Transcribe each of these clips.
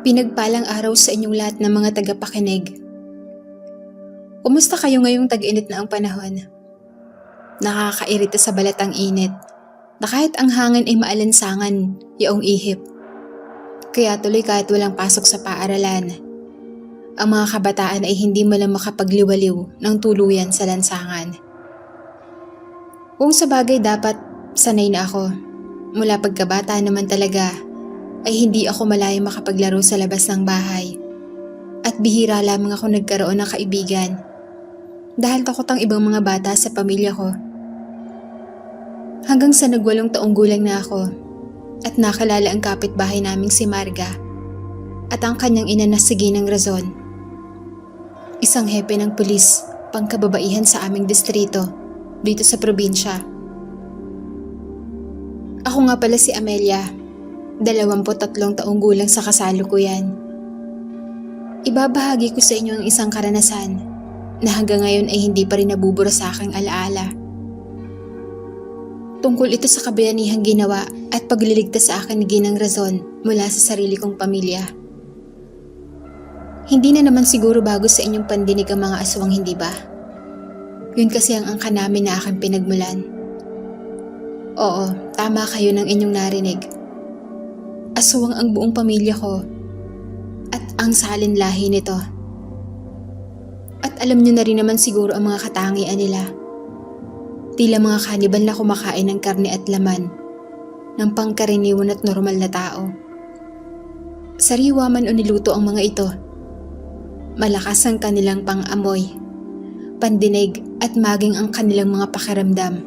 Pinagpalang araw sa inyong lahat ng mga tagapakinig. Kumusta kayo ngayong tag-init na ang panahon? Nakakairita sa balat ang init na kahit ang hangin ay maalansangan yaong ihip. Kaya tuloy kahit walang pasok sa paaralan, ang mga kabataan ay hindi man lang makapagliwaliw ng tuluyan sa lansangan. Kung sa bagay dapat sanay na ako, mula pagkabata naman talaga ay hindi ako malayo makapaglaro sa labas ng bahay. At bihira lamang ako nagkaroon ng kaibigan dahil takot ang ibang mga bata sa pamilya ko. Hanggang sa nagwalong taong gulang na ako at nakalala ang kapitbahay naming si Marga at ang kanyang ina na si Ginang Razon. Isang hepe ng pulis pangkababaihan sa aming distrito dito sa probinsya. Ako nga pala si Amelia, 23 taong gulang sa kasalukuyan. Ibabahagi ko sa inyo ang isang karanasan na hanggang ngayon ay hindi pa rin nabubura sa aking alaala. Tungkol ito sa kabayanihang ginawa at pagliligtas sa akin ni Ginang Razon mula sa sarili kong pamilya. Hindi na naman siguro bago sa inyong pandinig ang mga aswang, hindi ba? Yun kasi ang angka namin na aking pinagmulan. Oo, tama kayo ng inyong narinig. Aswang ang buong pamilya ko at ang salin lahi nito. At alam nyo na rin naman siguro ang mga katangian nila. Tila mga kanibal na kumakain ng karne at laman ng pangkaraniwan at normal na tao. Sariwa man o niluto ang mga ito, malakas ang kanilang pang-amoy, pandinig at maging ang kanilang mga pakiramdam.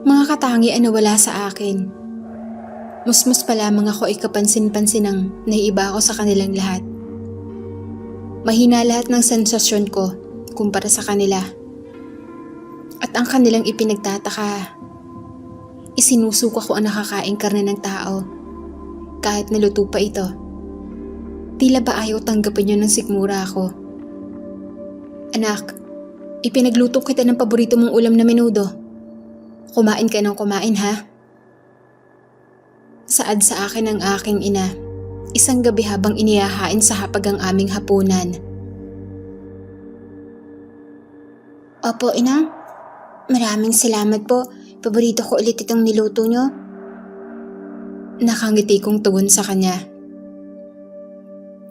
Mga katangian na wala sa akin. Musmus pa lamang ako ay kapansin-pansinang naiiba ako sa kanilang lahat. Mahina lahat ng sensasyon ko kumpara sa kanila. At ang kanilang ipinagtataka, isinusuka ko ang nakakaing karne ng tao kahit naluto pa ito. Tila ba ayaw tanggapin yun ng sikmura ako. Anak, ipinagluto kita ng paborito mong ulam na menudo. Kumain ka ng kumain, ha? Saad sa akin ng aking ina, isang gabi habang inihahain sa hapag ang aming hapunan. Opo, ina. Maraming salamat po. Paborito ko ulit itong niluto nyo. Nakangiti kong tugon sa kanya.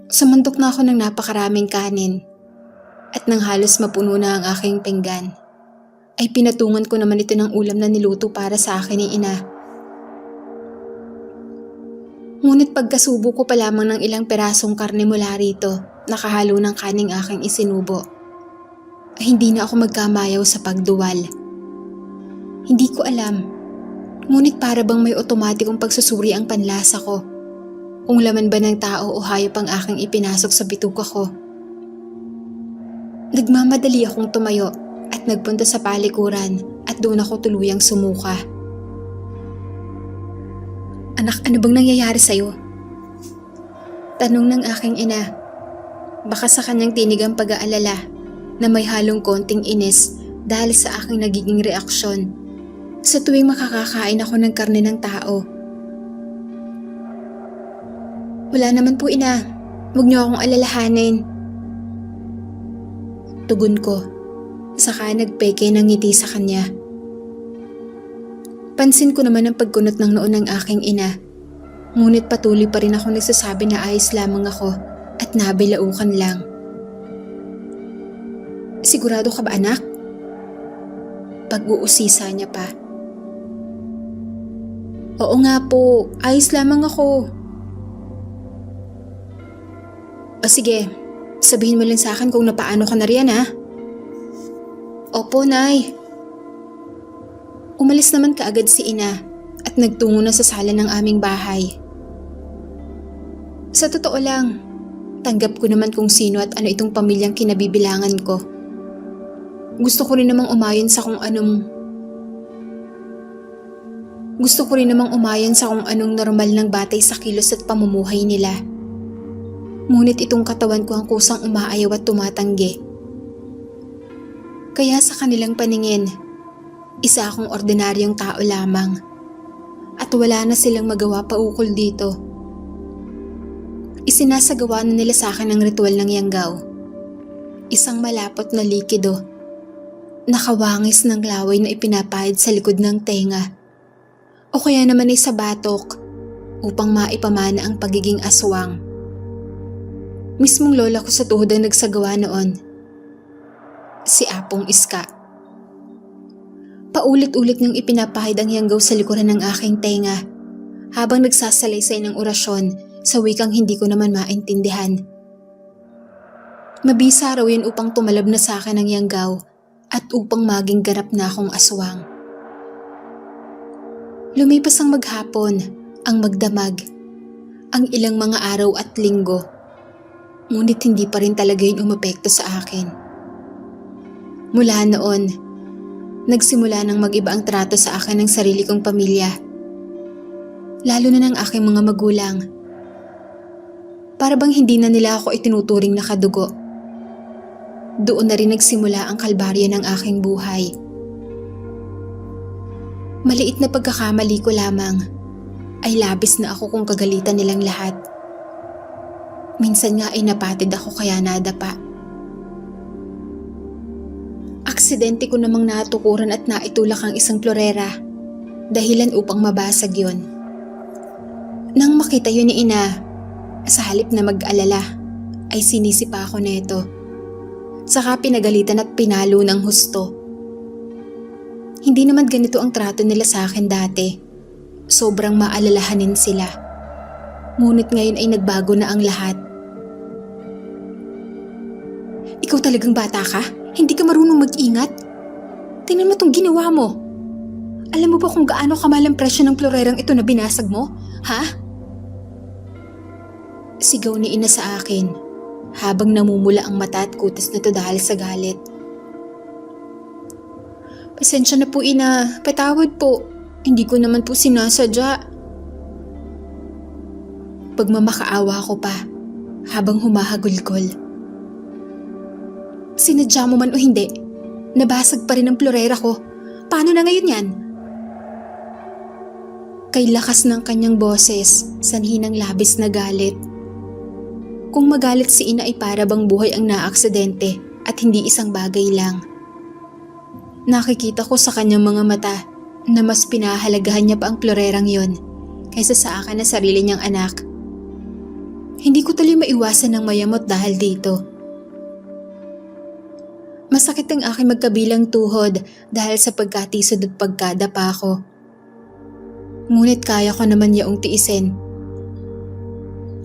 Sumandok na ako ng napakaraming kanin at nang halos mapuno na ang aking pinggan, ay pinatungan ko naman ito ng ulam na niluto para sa akin ni ina. Ngunit pagkasubo ko pa lamang ng ilang perasong karne mula rito, nakahalo ng kaning aking isinubo, ay hindi na ako magkamayaw sa pagduwal. Hindi ko alam, ngunit para bang may otomatikong pagsusuri ang panlasa ko, kung laman ba ng tao o hayop ang aking ipinasok sa bituka ko. Nagmamadali akong tumayo at nagpunta sa palikuran at doon ako tuluyang sumuka. Anak, ano bang nangyayari sa'yo? Tanong ng aking ina, baka sa kanyang tinig ang pag-aalala na may halong konting inis dahil sa aking nagiging reaksyon sa tuwing makakakain ako ng karne ng tao. Wala naman po, ina. Huwag niyo akong alalahanin. Tugon ko, saka nagpeke ng ngiti sa kanya. Pansin ko naman ang pagkunot ng noo ng aking ina, ngunit patuloy pa rin ako nagsasabi na ayos lamang ako at nabilaukan lang. Sigurado ka ba, anak? Pag-uusisa niya pa. Oo nga po, ayos lamang ako. O sige, sabihin mo lang sa akin kung napaano ka na riyan, ha? Opo, Nay. Umalis naman kaagad si ina at nagtungo na sa sala ng aming bahay. Sa totoo lang, tanggap ko naman kung sino at ano itong pamilyang kinabibilangan ko. Gusto ko rin namang umayon sa kung anong normal ng batay sa kilos at pamumuhay nila. Ngunit itong katawan ko ang kusang umaayaw at tumatanggi. Kaya sa kanilang paningin, isa akong ordinaryong tao lamang at wala na silang magawa pa ukol dito. Isinasagawa na nila sa akin ang ritual ng Yanggaw. Isang malapot na likido, nakawangis ng laway na ipinapahid sa likod ng tenga, o kaya naman ay sa batok upang maipamana ang pagiging aswang. Mismong lola ko sa tuhod ang nagsagawa noon, si Apong Iska. Paulit-ulit niyang ipinapahid ang Yanggaw sa likuran ng aking tenga habang nagsasalaysay ng orasyon sa wikang hindi ko naman maintindihan. Mabisa raw yun upang tumalab na sa akin ang Yanggaw at upang maging ganap na akong aswang. Lumipas ang maghapon, ang magdamag, ang ilang mga araw at linggo, ngunit hindi pa rin talaga yun umepekto sa akin. Mula noon, nagsimula nang mag-iba ang trato sa akin ng sarili kong pamilya, lalo na ng aking mga magulang. Para bang hindi na nila ako itinuturing na kadugo. Doon na rin nagsimula ang kalbaryo ng aking buhay. Maliit na pagkakamali ko lamang ay labis na ako kung kagalitan nilang lahat. Minsan nga ay napatid ako kaya nadapa. Aksidente ko namang natukuran at naitulak ang isang florera, dahilan upang mabasag yon. Nang makita yun ni ina, sa halip na mag-alala, ay sinisipa ako neto. Saka pinagalitan at pinalo ng husto. Hindi naman ganito ang trato nila sa akin dati. Sobrang maalalahanin sila. Ngunit ngayon ay nagbago na ang lahat. Ikaw talagang bata ka? Hindi ka marunong mag-ingat? Tingnan mo tong ginawa mo. Alam mo ba kung gaano kamal ang presyo ng florerang ito na binasag mo? Ha? Sigaw ni ina sa akin habang namumula ang mata at kutis nito dahil sa galit. Pasensya na po ina, patawad po. Hindi ko naman po sinasadya. Pagmamakaawa ko pa habang humahagulgol. Sinadya mo man o hindi, nabasag pa rin ang florera ko. Paano na ngayon yan? Kay lakas ng kanyang boses, sanhi ng labis na galit. Kung magalit si ina ay para bang buhay ang naaksidente at hindi isang bagay lang. Nakikita ko sa kanyang mga mata na mas pinahalagahan niya pa ang florerang yon kaysa sa akin na sarili niyang anak. Hindi ko tuloy maiwasan ng mayamot dahil dito. Masakit ang aking magkabilang tuhod dahil sa pagkatisod at pagkadapa ko. Ngunit kaya ko naman yaong tiisin.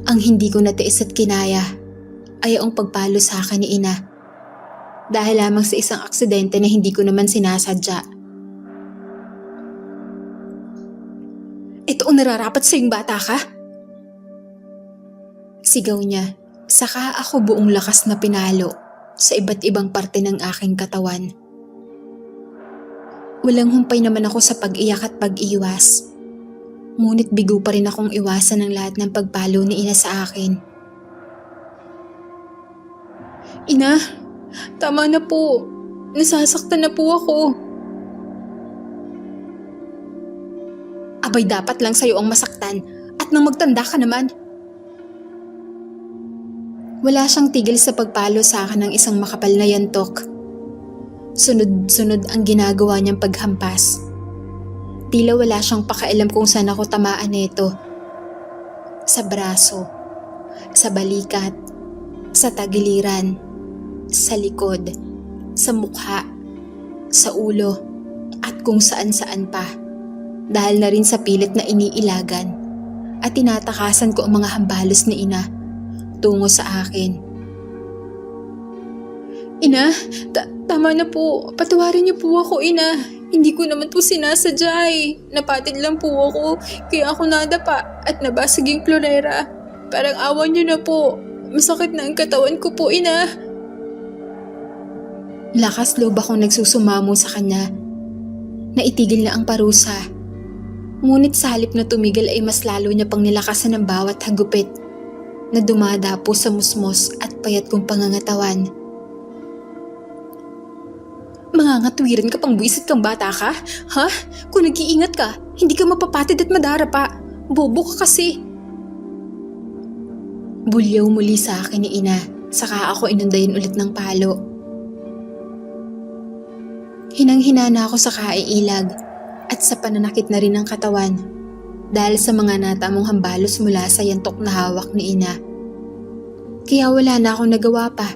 Ang hindi ko natiis at kinaya ay ang pagpalo sa akin ni ina. Dahil lamang sa isang aksidente na hindi ko naman sinasadya. Ito ang nararapat sa iyong bata ka? Sigaw niya, saka ako buong lakas na pinalo sa iba't ibang parte ng aking katawan. Walang humpay naman ako sa pag-iyak at pag-iwas. Ngunit bigo pa rin akong iwasan ang lahat ng pagpalo ni ina sa akin. Ina, tama na po. Nasasaktan na po ako. Abay dapat lang sa'yo ang masaktan at nang magtanda ka naman. Wala siyang tigil sa pagpalo sa akin ng isang makapal na yantok. Sunod-sunod ang ginagawa niyang paghampas. Tila wala siyang pakialam kung saan ako tamaan nito. Sa braso, sa balikat, sa tagiliran, sa likod, sa mukha, sa ulo, at kung saan-saan pa. Dahil na rin sa pilit na iniilagan at tinatakasan ko ang mga hambalos ni ina tungo sa akin. Ina, tama na po. Patawarin niyo po ako, ina. Hindi ko naman po sinasadya eh. Napatid lang po ako. Kaya ako nadapa at nabasag yung florera. Parang awan niyo na po. Masakit na ang katawan ko po, ina. Lakas loob akong nagsusumamo sa kanya. Naitigil na ang parusa. Ngunit sa halip na tumigil ay mas lalo niya pang nilakasan ng bawat hagupit na dumadapo sa musmos at payat kong pangangatawan. Mangangatwiran ka pang buwisit kang bata ka? Ha? Kung nag-iingat ka, hindi ka mapapatid at madara pa. Bobo ka kasi. Bulyaw muli sa akin ni ina, saka ako inundayin ulit ng palo. Hinang-hina na ako sa kaiilag at sa pananakit na rin ng katawan dahil sa mga natamong hambalos mula sa yantok na hawak ni ina. Kaya wala na akong nagawa pa,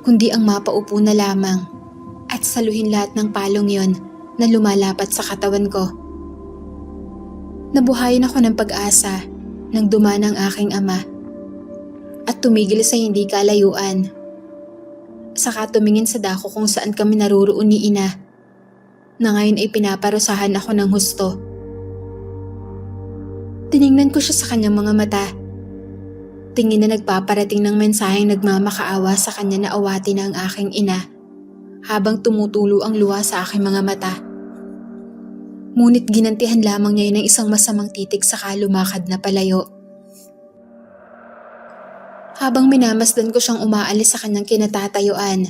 kundi ang mapaupo na lamang at saluhin lahat ng palong yon na lumalapat sa katawan ko. Nabuhayan ako ng pag-asa nang dumaan ang aking ama at tumigil sa hindi kalayuan. Saka tumingin sa dako kung saan kami naruroon ni ina na ngayon ay pinaparusahan ako ng husto. Tiningnan ko siya sa kanyang mga mata. Tingin na nagpaparating ng mensaheng nagmamakaawa sa kanya na awatin na ang aking ina habang tumutulo ang luha sa aking mga mata. Ngunit ginantihan lamang niya ng isang masamang titig saka lumakad na palayo. Habang minamasdan ko siyang umaalis sa kanyang kinatatayuan,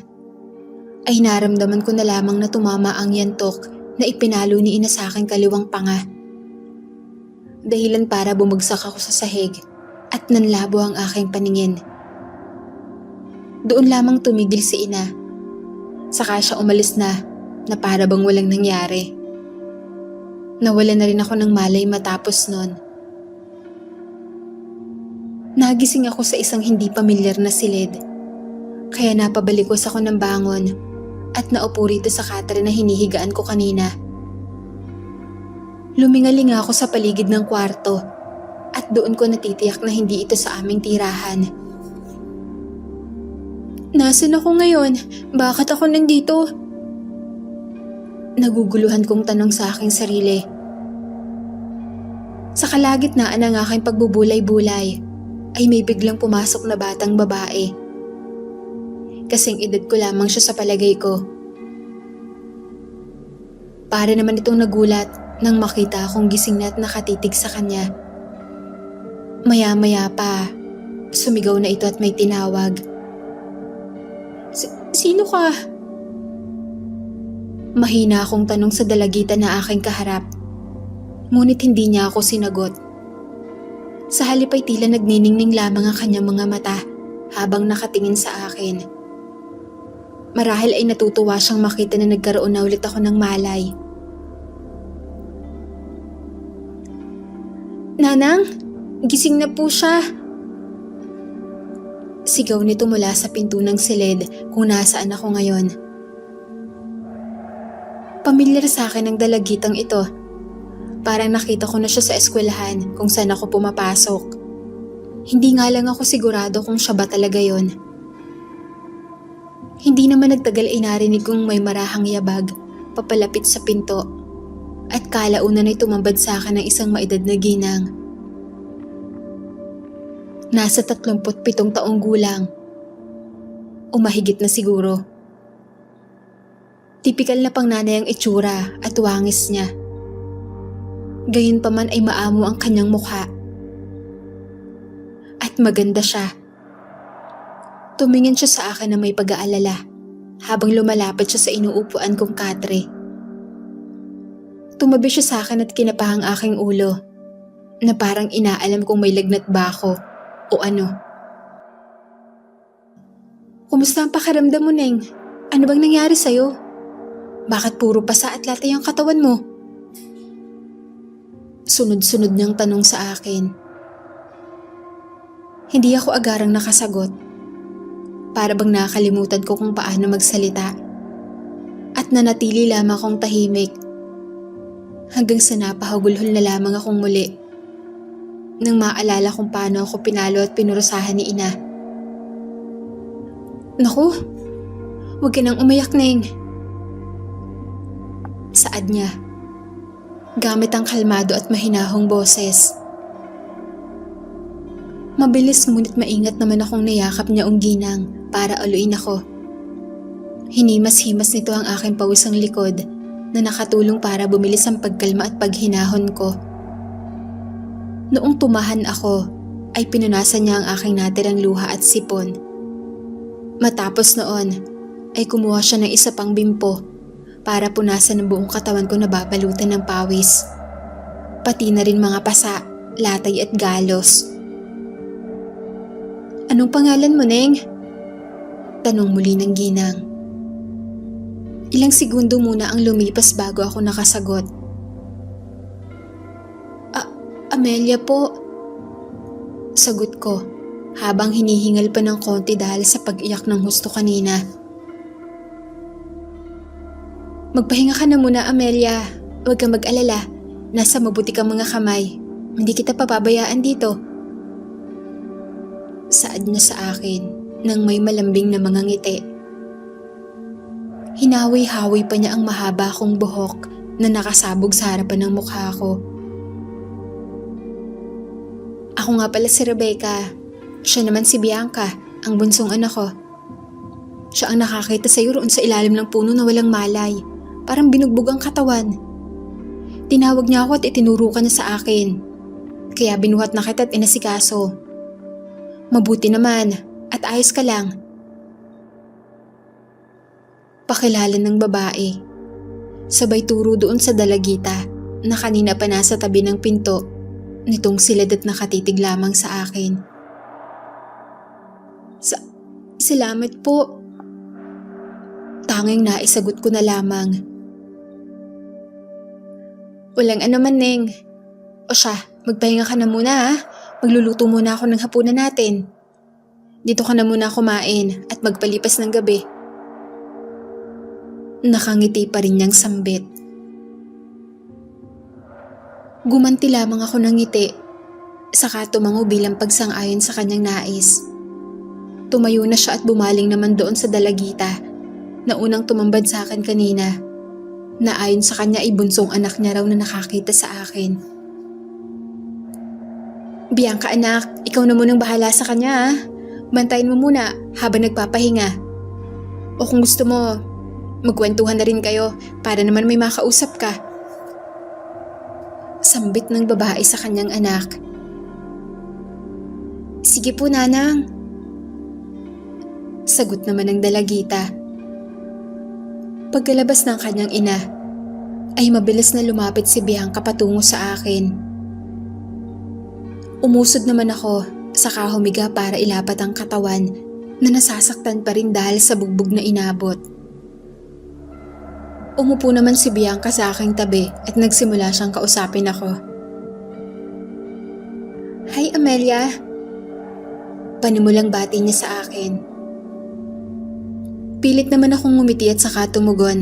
ay naramdaman ko na lamang na tumama ang yantok na ipinalo ni ina sa aking kaliwang panga. Dahilan para bumagsak ako sa sahig at nanlabo ang aking paningin. Doon lamang tumigil si ina. Saka siya umalis na para bang walang nangyari. Nawala na rin ako ng malay matapos nun. Nagising ako sa isang hindi pamilyar na silid. Kaya napabalikos ako ng bangon at naupo rito sa katre na hinihigaan ko kanina. Lumingalinga ako sa paligid ng kwarto at doon ko natitiyak na hindi ito sa aming tirahan. Nasaan ako ngayon? Bakit ako nandito? Naguguluhan kong tanong sa aking sarili. Sa kalagitnaan ng aking pagbubulay-bulay ay may biglang pumasok na batang babae. Kasing edad ko lamang siya sa palagay ko. Para naman itong nagulat nang makita akong gising na at nakatitig sa kanya. Maya-maya pa, sumigaw na ito at may tinawag. Sino ka? Mahina akong tanong sa dalagitan na aking kaharap. Ngunit hindi niya ako sinagot. Sa halip ay tila nagniningning lamang ang kanyang mga mata habang nakatingin sa akin. Marahil ay natutuwa siyang makita na nagkaroon na ulit ako ng malay. Nanang, gising na po siya. Sigaw nito mula sa pinto ng silid kung nasaan ako ngayon. Pamilyar sa akin ang dalagitang ito. Parang nakita ko na siya sa eskwelahan kung saan ako pumapasok. Hindi nga lang ako sigurado kung siya ba talaga yon. Hindi naman nagtagal ay narinig kong may marahang yabag papalapit sa pinto at kalaunan ay tumambad sa akin ng isang maedad na ginang. Nasa 37 taong gulang. O mahigit na siguro. Tipikal na pangnanay ang itsura at wangis niya. Gayunpaman ay maamo ang kanyang mukha. At maganda siya. Tumingin siya sa akin na may pag-aalala habang lumalapit siya sa inuupuan kong katre. Tumabi siya sa akin at kinapa ang aking ulo na parang inaalam kung may lagnat ba ako o ano. Kumusta ang pakiramdam mo, Neng? Ano bang nangyari sa'yo? Bakit puro pasa at latay ang katawan mo? Sunod-sunod niyang tanong sa akin. Hindi ako agarang nakasagot. Para bang nakalimutan ko kung paano magsalita. At nanatili lamang akong tahimik. Hanggang sa napahagulhol na lamang akong muli. Nang maalala kung paano ako pinalo at pinurusahan ni ina. Naku, huwag ka nang umayak, Neng. Saad niya. Gamit ang kalmado at mahinahong boses. Mabilis ngunit maingat naman akong nayakap niya ang ginang para aluin ako. Hinimas-himas nito ang aking pawisang likod na nakatulong para bumilis ang pagkalma at paghinahon ko. Noong tumahan ako, ay pinunasan niya ang aking natirang luha at sipon. Matapos noon, ay kumuha siya ng isa pang bimpo para punasan ang buong katawan ko na babalutan ng pawis. Pati na rin mga pasa, latay at galos. "Anong pangalan mo, Neng?" Tanong muli ng ginang. Ilang segundo muna ang lumipas bago ako nakasagot. "Amelia po," sagot ko habang hinihingal pa ng konti dahil sa pag-iyak ng husto kanina. "Magpahinga ka na muna, Amelia. Huwag kang mag-alala. Nasa mabuti kang mga kamay. Hindi kita pababayaan dito." Saad niya sa akin nang may malambing na mga ngiti. Hinawi-hawi pa niya ang mahaba kong buhok na nakasabog sa harapan ng mukha ko. "Ako nga pala si Rebecca. Siya naman si Bianca, ang bunsong anak ko. Siya ang nakakita sa'yo roon sa ilalim ng puno na walang malay. Parang binugbog ang katawan. Tinawag niya ako at itinuro ka niya sa akin. Kaya binuhat na kita at inasikaso. Mabuti naman at ayos ka lang." Pakilala ng babae. Sabay turo doon sa dalagita na kanina pa nasa tabi ng pinto nitong silid at nakatitig lamang sa akin. Salamat po." Tanging naisagot ko na lamang. "Walang anuman, Neng. O siya, magpahinga ka na muna ha. Magluluto muna ako ng hapunan natin. Dito ka na muna kumain at magpalipas ng gabi." Nakangiti pa rin niyang sambit. Gumanti lamang ako ng ngiti, saka tumango bilang pagsang-ayon sa kanyang nais. Tumayo na siya at bumaling naman doon sa dalagita na unang tumambad sa akin kanina, na ayon sa kanya ay bunsong anak niya raw na nakakita sa akin. "Bianca anak, ikaw na munang bahala sa kanya ha. Bantayan mo muna habang nagpapahinga. O kung gusto mo, magkwentuhan na rin kayo para naman may makausap ka." Sambit ng babae sa kanyang anak. "Sige po, nanang." Sagot naman ng dalagita. Pagkalabas ng kanyang ina, ay mabilis na lumapit si Bianca patungo sa akin. Umusod naman ako, saka humiga para ilapat ang katawan na nasasaktan pa rin dahil sa bugbog na inabot. Umupo naman si Bianca sa aking tabi at nagsimula siyang kausapin ako. "Hi Amelia." Panimulang bati niya sa akin. Pilit naman akong ngumiti at saka tumugon.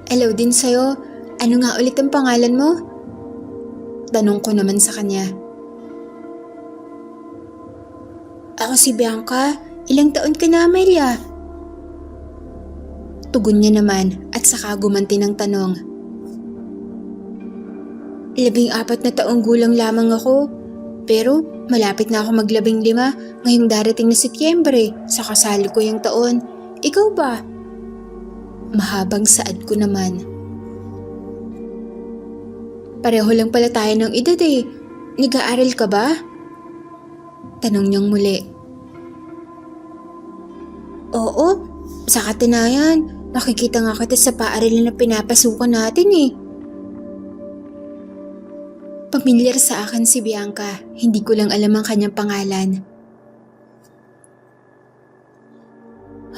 "Hello din sa'yo. Ano nga ulit ang pangalan mo?" Tanong ko naman sa kanya. "Ako si Bianca. Ilang taon ka na, Amelia?" Tugon niya naman at saka gumanti ng tanong. 14 na taong gulang lamang ako, pero malapit na ako mag-15 ngayong darating na Setyembre sa kasal ko yung taon. Ikaw ba? Mahabang saad ko naman. Pareho lang pala tayo ng edad eh. Nag-aaral ka ba? Tanong niyang muli. Oo, sa katunayan. Nakikita nga kita sa paaralan na pinapasukan natin eh. Pamilyar sa akin si Bianca, hindi ko lang alam ang kanyang pangalan.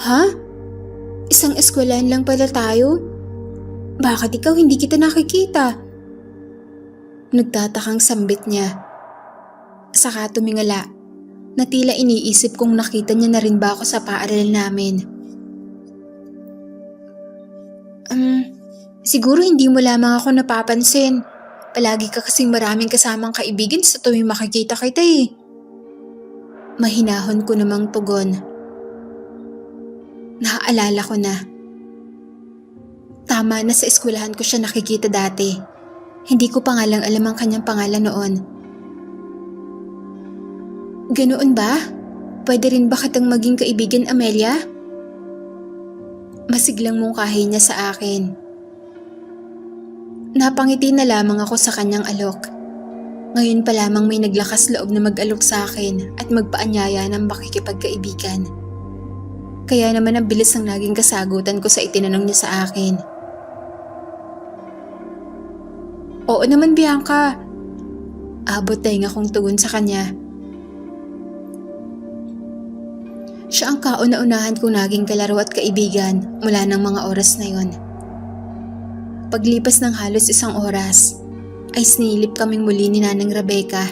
Ha? Isang eskwelahan lang pala tayo? Bakit ikaw hindi kita nakikita? Nagtatakang sambit niya. Saka tumingala, na tila iniisip kung nakita niya na rin ba ako sa paaralan namin. Siguro hindi mo lamang ako napapansin. Palagi ka kasing maraming kasamang kaibigan sa tuwing makikita kita eh. Mahinahon ko namang tugon. Naaalala ko na. Tama na sa eskwelahan ko siya nakikita dati. Hindi ko pa nga lang alam ang kanyang pangalan noon. Ganoon ba? Pwede rin ba kitang maging kaibigan, Amelia? Masiglang mungkahi niya sa akin. Napangiti na lamang ako sa kanyang alok. Ngayon pa lamang may naglakas loob na mag-alok sa akin at magpaanyaya ng makikipagkaibigan. Kaya naman ang bilis ng naging kasagutan ko sa itinanong niya sa akin. Oo naman, Bianca. Abot tayo akong tugon sa kanya. Siya ang kauna-unahan kong naging kalaro at kaibigan mula ng mga oras na yon. Paglipas ng halos 1 oras, ay sinilip kaming muli ni Nanang Rebecca.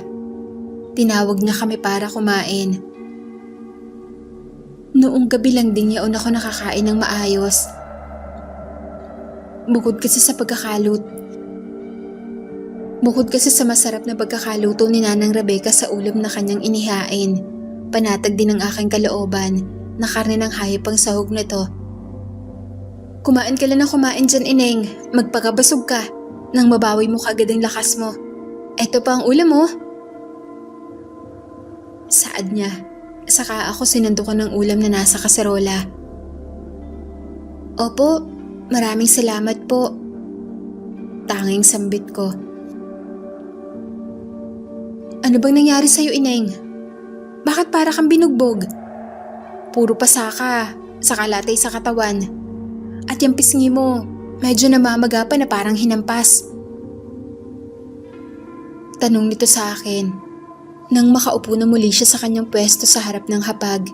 Tinawag niya kami para kumain. Noong gabi lang din yaon ako nakakain ng maayos. Bukod kasi sa masarap na pagkakaluto ni Nanang Rebecca sa ulam na kanyang inihain, panatag din ng aking kalooban na karne ng hayop ang sahog nito. Kumain ka lang ng kumain dyan, Ineng. Magpakabasog ka nang mabawi mo kaagad ang lakas mo. Eto pa ang ulam mo. Saad niya. Saka ako sinundukan ng ulam na nasa kaserola. Opo, maraming salamat po. Tanging sambit ko. Ano bang nangyari sa'yo, Ineng? Bakit para kang binugbog? Puro pasaka, saka latay sa katawan. At yung pisngi mo, medyo namamaga pa na parang hinampas. Tanong nito sa akin. Nang makaupo na muli siya sa kanyang pwesto sa harap ng hapag.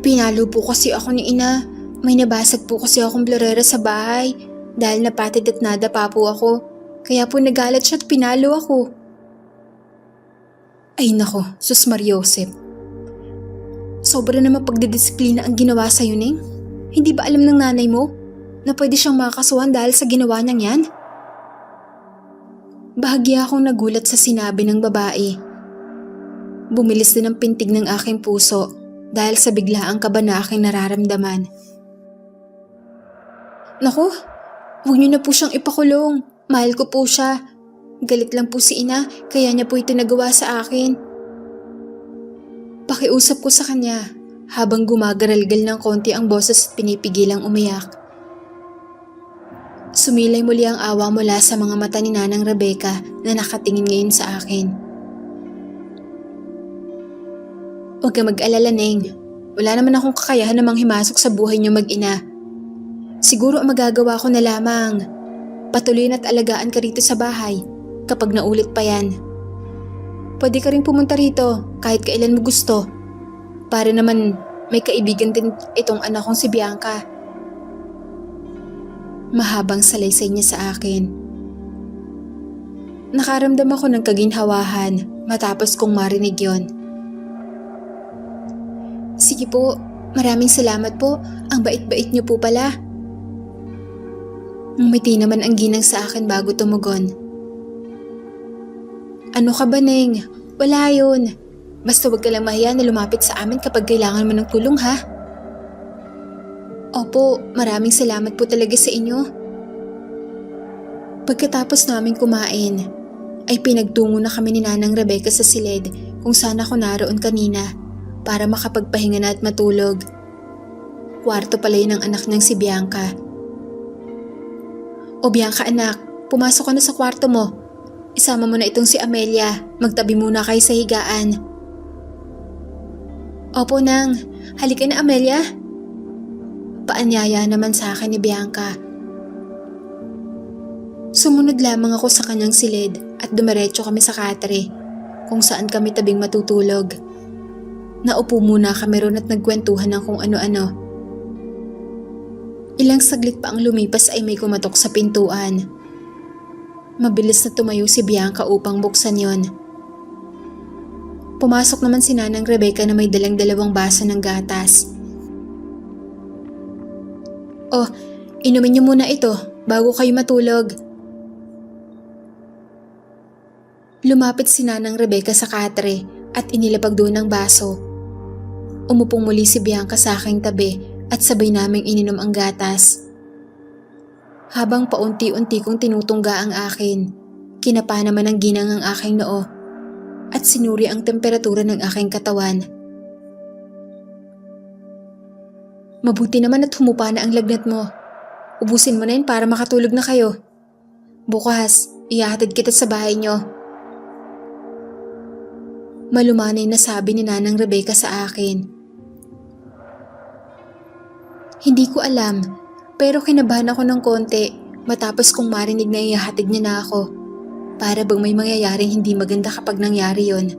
Pinalo po kasi ako ni Ina. May nabasag po kasi akong blorera sa bahay dahil napatid at nadapa po ako. Kaya po nagalat siya at pinalo ako. Ay nako, Sus Mariosep. Sobra naman pagdidisiplina ang ginawa sa'yo, Neng. Hindi ba alam ng nanay mo na pwede siyang makakasuhan dahil sa ginawa niyang yan? Bahagya akong nagulat sa sinabi ng babae. Bumilis din ang pintig ng aking puso dahil sa biglaang kaba na aking nararamdaman. Naku, huwag niyo na po siyang ipakulong. Mahal ko po siya. Galit lang po si Ina kaya niya po ito nagawa sa akin. Pakiusap ko sa kanya habang gumagaralgal ng konti ang boses at pinipigilang umiyak. Sumilay muli ang awa mula sa mga mata ni Nanang Rebecca na nakatingin ngayon sa akin. Huwag ka mag-alala, Neng. Wala naman akong kakayahan namang himasok sa buhay niyo mag-ina. Siguro ang magagawa ko na lamang, patuloyin at alagaan ka rito sa bahay kapag naulit pa yan. Pwede ka rin pumunta rito kahit kailan mo gusto. Para naman may kaibigan din itong anak kong si Bianca. Mahabang salaysay niya sa akin. Nakaramdam ako ng kaginhawahan matapos kong marinig yon. Sige po, maraming salamat po. Ang bait-bait niyo po pala. Ngumiti naman ang ginang sa akin bago tumugon. Ano ka ba, Neng? Wala yun. Basta wag ka lang mahiya na lumapit sa amin kapag kailangan mo ng tulong, ha? Opo, maraming salamat po talaga sa inyo. Pagkatapos namin kumain, ay pinagtungo na kami ni Nanang Rebecca sa silid kung saan ako naroon kanina para makapagpahinga na at matulog. Kwarto pala yun ng anak niyang si Bianca. O Bianca anak, pumasok ka na sa kwarto mo. Isama mo na itong si Amelia, magtabi muna kayo sa higaan. Opo nang, halika na Amelia. Paanyaya naman sa akin ni Bianca. Sumunod lamang ako sa kanyang silid at dumiretso kami sa katre kung saan kami tabing matutulog. Naupo muna kami ron at nagkwentuhan ng kung ano-ano. Ilang saglit pa ang lumipas ay may kumatok sa pintuan. Mabilis na tumayo si Bianca upang buksan yon. Pumasok naman si Nanang Rebecca na may dalang-dalawang baso ng gatas. Oh, inumin niyo muna ito bago kayo matulog. Lumapit si Nanang Rebecca sa katre at inilapag doon ang baso. Umupong muli si Bianca sa aking tabi at sabay naming ininom ang gatas. Habang paunti-unti kong tinutungga ang akin, kinapa naman ng ginang ang aking noo at sinuri ang temperatura ng aking katawan. Mabuti naman at humupa na ang lagnat mo. Ubusin mo na yun para makatulog na kayo. Bukas, ihahatid kita sa bahay nyo. Malumanay na sabi ni Nanang Rebecca sa akin. Hindi ko alam, pero kinabahan ako ng konti matapos kong marinig na ihahatid niya na ako. Para bang may mangyayaring hindi maganda kapag nangyari yon.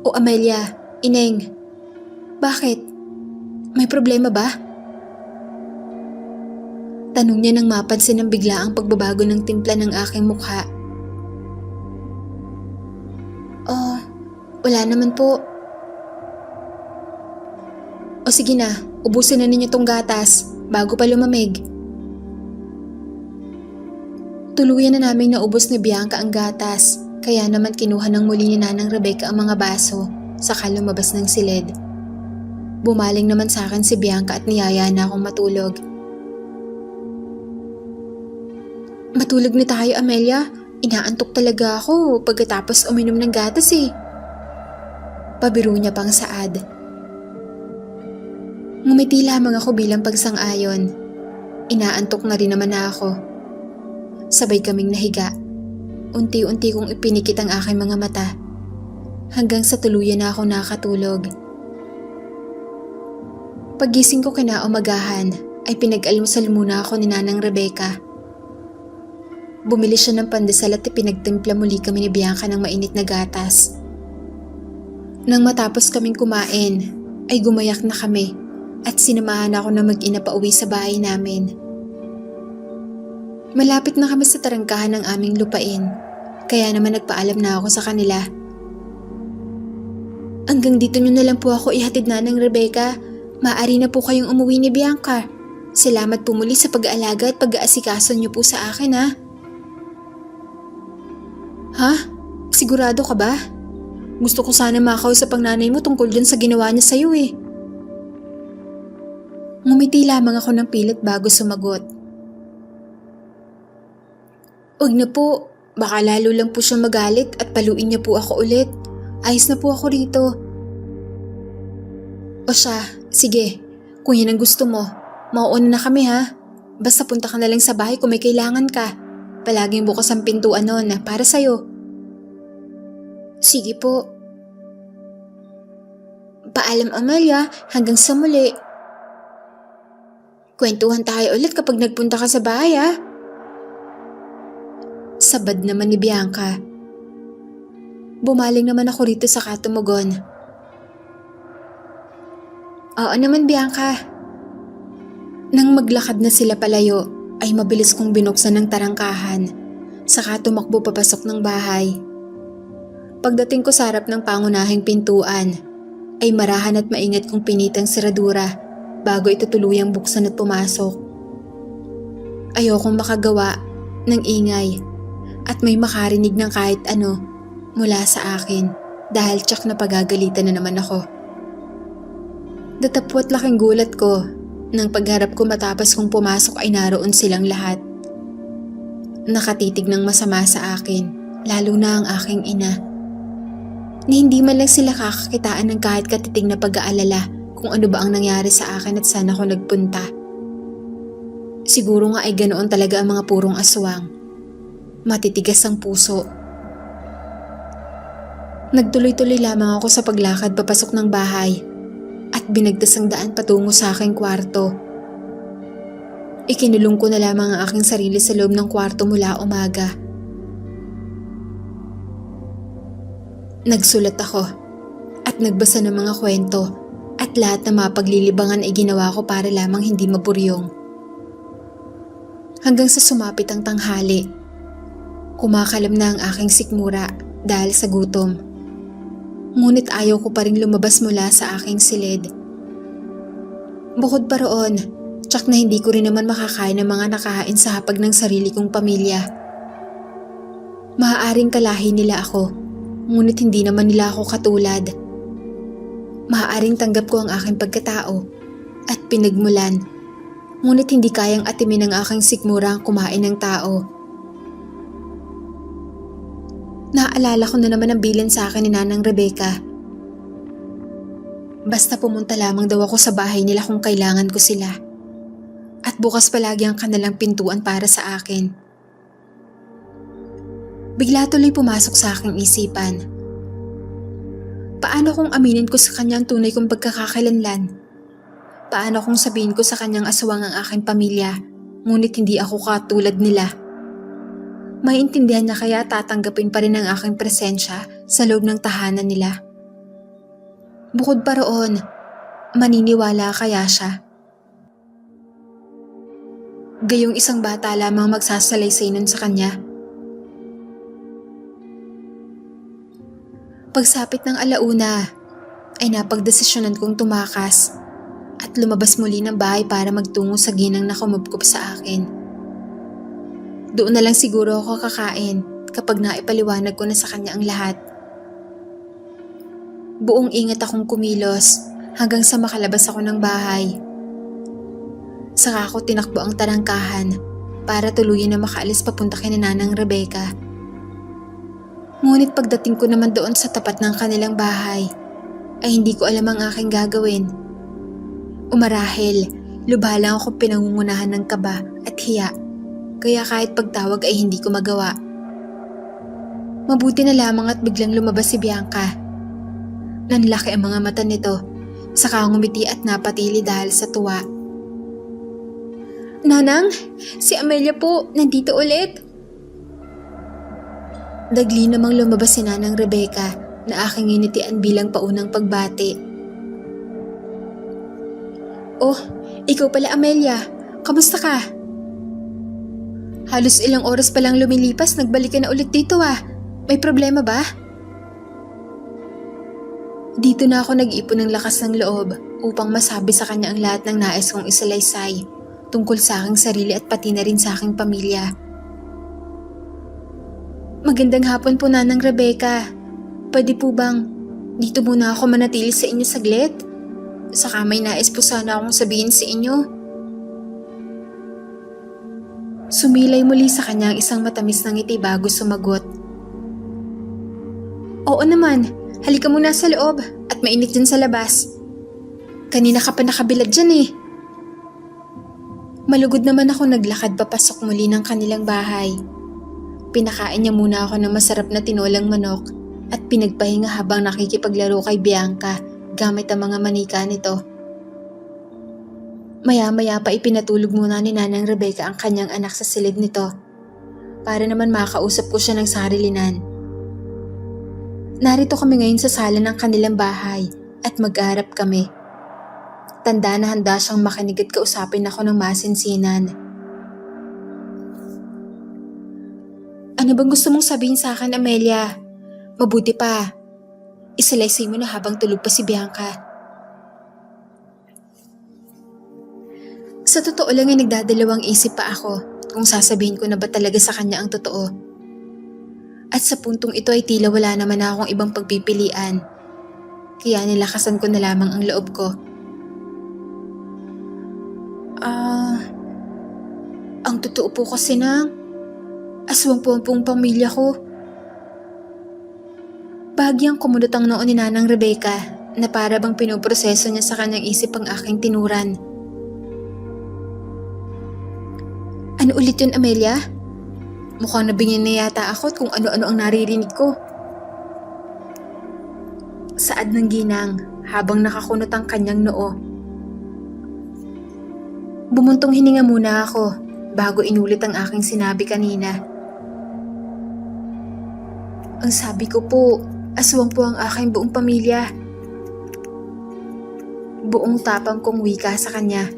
O Amelia, Ineng, bakit? May problema ba? Tanong niya nang mapansin ng biglaang pagbabago ng timpla ng aking mukha. Oh, wala naman po. O sige na, ubusin na ninyo tong gatas bago pa lumamig. Tuluyan na naming naubos ni Bianca ang gatas, kaya naman kinuha ng muli ni Nanang Rebecca ang mga baso, saka lumabas ng silid. Bumaling naman sa akin si Bianca at niyaya na akong matulog. Matulog na tayo, Amelia. Inaantok talaga ako pagkatapos uminom ng gatas eh. Pabiro niya pang saad. Ngumiti lamang ako bilang pagsang-ayon. Inaantok na rin naman na ako. Sabay kaming nahiga. Unti-unti kong ipinikit ang aking mga mata. Hanggang sa tuluyan na ako nakatulog. Paggising ko kinaumagahan ay pinag-almusal muna ako ni Nanang Rebecca. Bumili siya ng pandesal at ipinagtimpla muli kami ni Bianca ng mainit na gatas. Nang matapos kaming kumain, ay gumayak na kami at sinamahan ako na mag-ina pa uwi sa bahay namin. Malapit na kami sa tarangkahan ng aming lupain, kaya naman nagpaalam na ako sa kanila. Hanggang dito nyo na lang po ako ihatid, Nanang Rebecca. Maaari na po kayong umuwi ni Bianca. Salamat po muli sa pag-aalaga at pag-aasikaso niyo po sa akin ha. Ha? Sigurado ka ba? Gusto ko sana makausap ang nanay mo tungkol dyan sa ginawa niya sa'yo eh. Ngumiti lamang ako ng pilit bago sumagot. Huwag na po, baka lalo lang po siyang magalit at paluin niya po ako ulit. Ayos na po ako rito. O siya, sige, kung yan ang gusto mo, mauuna na kami ha. Basta punta ka na lang sa bahay kung may kailangan ka. Palaging bukas ang pintuan noon para sa'yo. Sige po. Paalam, Amelia, hanggang sa muli. Kwentuhan tayo ulit kapag nagpunta ka sa bahay ha. Sabad naman ni Bianca. Bumaling naman ako rito sa katumugon. Oo naman, Bianca. Nang maglakad na sila palayo, ay mabilis kong binuksan ng tarangkahan, saka tumakbo papasok ng bahay. Pagdating ko sa harap ng pangunahing pintuan, ay marahan at maingat kong pinitang seradura bago ito tuluyang buksan at pumasok. Ayokong makagawa ng ingay at may makarinig ng kahit ano mula sa akin dahil tsak na pagagalitan na naman ako. Datapwat laking gulat ko nang pagharap ko matapos kong pumasok ay naroon silang lahat. Nakatitig ng masama sa akin, lalo na ang aking ina. Ni hindi man lang sila kakakitaan ng kahit katitig na pag-aalala kung ano ba ang nangyari sa akin at saan ako nagpunta. Siguro nga ay ganoon talaga ang mga purong aswang. Matitigas ang puso. Nagtuloy-tuloy lamang ako sa paglakad papasok ng bahay at binagtas ang daan patungo sa aking kwarto. Ikinulong ko na lamang ang aking sarili sa loob ng kwarto mula umaga. Nagsulat ako at nagbasa ng mga kwento at lahat ng mga paglilibangan ay ginawa ko para lamang hindi maburyong. Hanggang sa sumapit ang tanghali, kumakalam na ang aking sikmura dahil sa gutom. Ngunit ayaw ko pa rin lumabas mula sa aking silid. Bukod pa roon, tsak na hindi ko rin naman makakain ng mga nakahain sa hapag ng sarili kong pamilya. Maaaring kalahi nila ako, ngunit hindi naman nila ako katulad. Maaaring tanggap ko ang aking pagkatao at pinagmulan, ngunit hindi kayang atimin ng aking sikmura ang kumain ng tao. Naalala ko na naman ang bilin sa akin ni Nanang Rebecca. Basta pumunta lamang daw ako sa bahay nila kung kailangan ko sila. At bukas palagi ang kanilang pintuan para sa akin. Bigla tuloy pumasok sa aking isipan. Paano kung aminin ko sa kanya ang tunay kong pagkakakilanlan? Paano kung sabihin ko sa kanyang aswang ang aking pamilya, ngunit hindi ako katulad nila? Maintindihan niya kaya tatanggapin pa rin ang aking presensya sa loob ng tahanan nila? Bukod pa roon, maniniwala kaya siya? Gayong isang bata lamang magsasalaysay nun sa kanya. Pagsapit ng alauna, ay napagdesisyonan kong tumakas at lumabas muli ng bahay para magtungo sa ginang na kumubkob sa akin. Doon na lang siguro ako kakain kapag naipaliwanag ko na sa kanya ang lahat. Buong ingat akong kumilos hanggang sa makalabas ako ng bahay. Saka ako tinakbo ang tarangkahan para tuluyan na makaalis papunta kay Nanang Rebecca. Ngunit pagdating ko naman doon sa tapat ng kanilang bahay, ay hindi ko alam ang aking gagawin. Umarahil, lubha lang ako pinangungunahan ng kaba at hiya. Kaya kahit pagtawag ay hindi ko magawa. Mabuti na lamang at biglang lumabas si Bianca. Nanlaki ang mga mata nito, saka ngumiti at napatili dahil sa tuwa. Nanang, si Amelia po, nandito ulit. Dagli namang lumabas si Nanang Rebecca na aking initian bilang paunang pagbati. Oh, ikaw pala Amelia, kamusta ka? Halos ilang oras pa lang lumilipas, nagbalik ka na ulit dito ah. May problema ba? Dito na ako nag-ipon ng lakas ng loob upang masabi sa kanya ang lahat ng nais kong isalaysay tungkol sa aking sarili at pati na rin sa aking pamilya. Magandang hapon po Nanang Rebecca. Pwede po bang dito muna ako manatili sa inyo saglit? Saka may nais po sana akong sabihin sa inyo. Sumilay muli sa kanya ang isang matamis na ngiti bago sumagot. Oo naman, halika muna sa loob at mainit dyan sa labas. Kanina ka pa nakabilad dyan eh. Malugod naman ako naglakad papasok muli ng kanilang bahay. Pinakain niya muna ako ng masarap na tinolang manok at pinagpahinga habang nakikipaglaro kay Bianca gamit ang mga manika nito. Maya-maya pa ipinatulog muna ni Nanang Rebecca ang kanyang anak sa silid nito para naman makausap ko siya ng sarilinan. Narito kami ngayon sa sala ng kanilang bahay at mag-aarap kami. Tanda na handa siyang makinig at kausapin ako ng masinsinan. Ano bang gusto mong sabihin sa akin, Amelia? Mabuti pa, isalaysay mo na habang tulog pa si Bianca. Sa totoo lang ay nagdadalawang isip pa ako kung sasabihin ko na ba talaga sa kanya ang totoo. At sa puntong ito ay tila wala naman na akong ibang pagpipilian. Kaya nilakasan ko na lamang ang loob ko. Ang totoo po kasi na aswang po ang pong pamilya ko. Bahagyang kumunot ang noo ni Nanang Rebecca na para bang pinoproseso niya sa kanyang isip ang aking tinuran. Ano ulit yun, Amelia? Mukhang nabingin na yata ako at kung ano-ano ang naririnig ko. Saad ng ginang habang nakakunot ang kanyang noo. Bumuntong hininga muna ako bago inulit ang aking sinabi kanina. Ang sabi ko po, aswang po ang aking buong pamilya. Buong tapang kong wika sa kanya.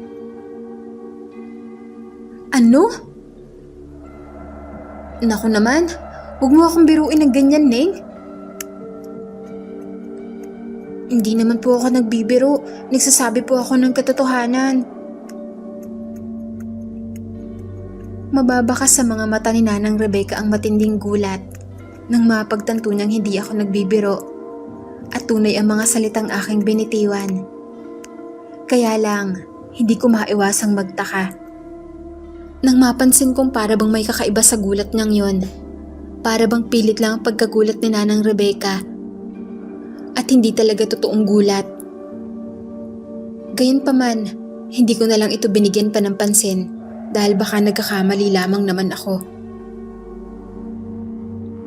Ano? Naku naman, huwag mo akong biruin ng ganyan, Neng. Hindi naman po ako nagbibiro, nagsasabi po ako ng katotohanan. Mababakas sa mga mata ni Nanang Rebecca ang matinding gulat nang mapagtanto niyang hindi ako nagbibiro at tunay ang mga salitang aking binitiwan. Kaya lang, hindi ko maiwasang magtaka. Nang mapansin kong para bang may kakaiba sa gulat niyang yon, para bang pilit lang ang pagkagulat ni Nanang Rebecca at hindi talaga totoong gulat. Gayunpaman, hindi ko na lang ito binigyan pa ng pansin dahil baka nagkakamali lamang naman ako.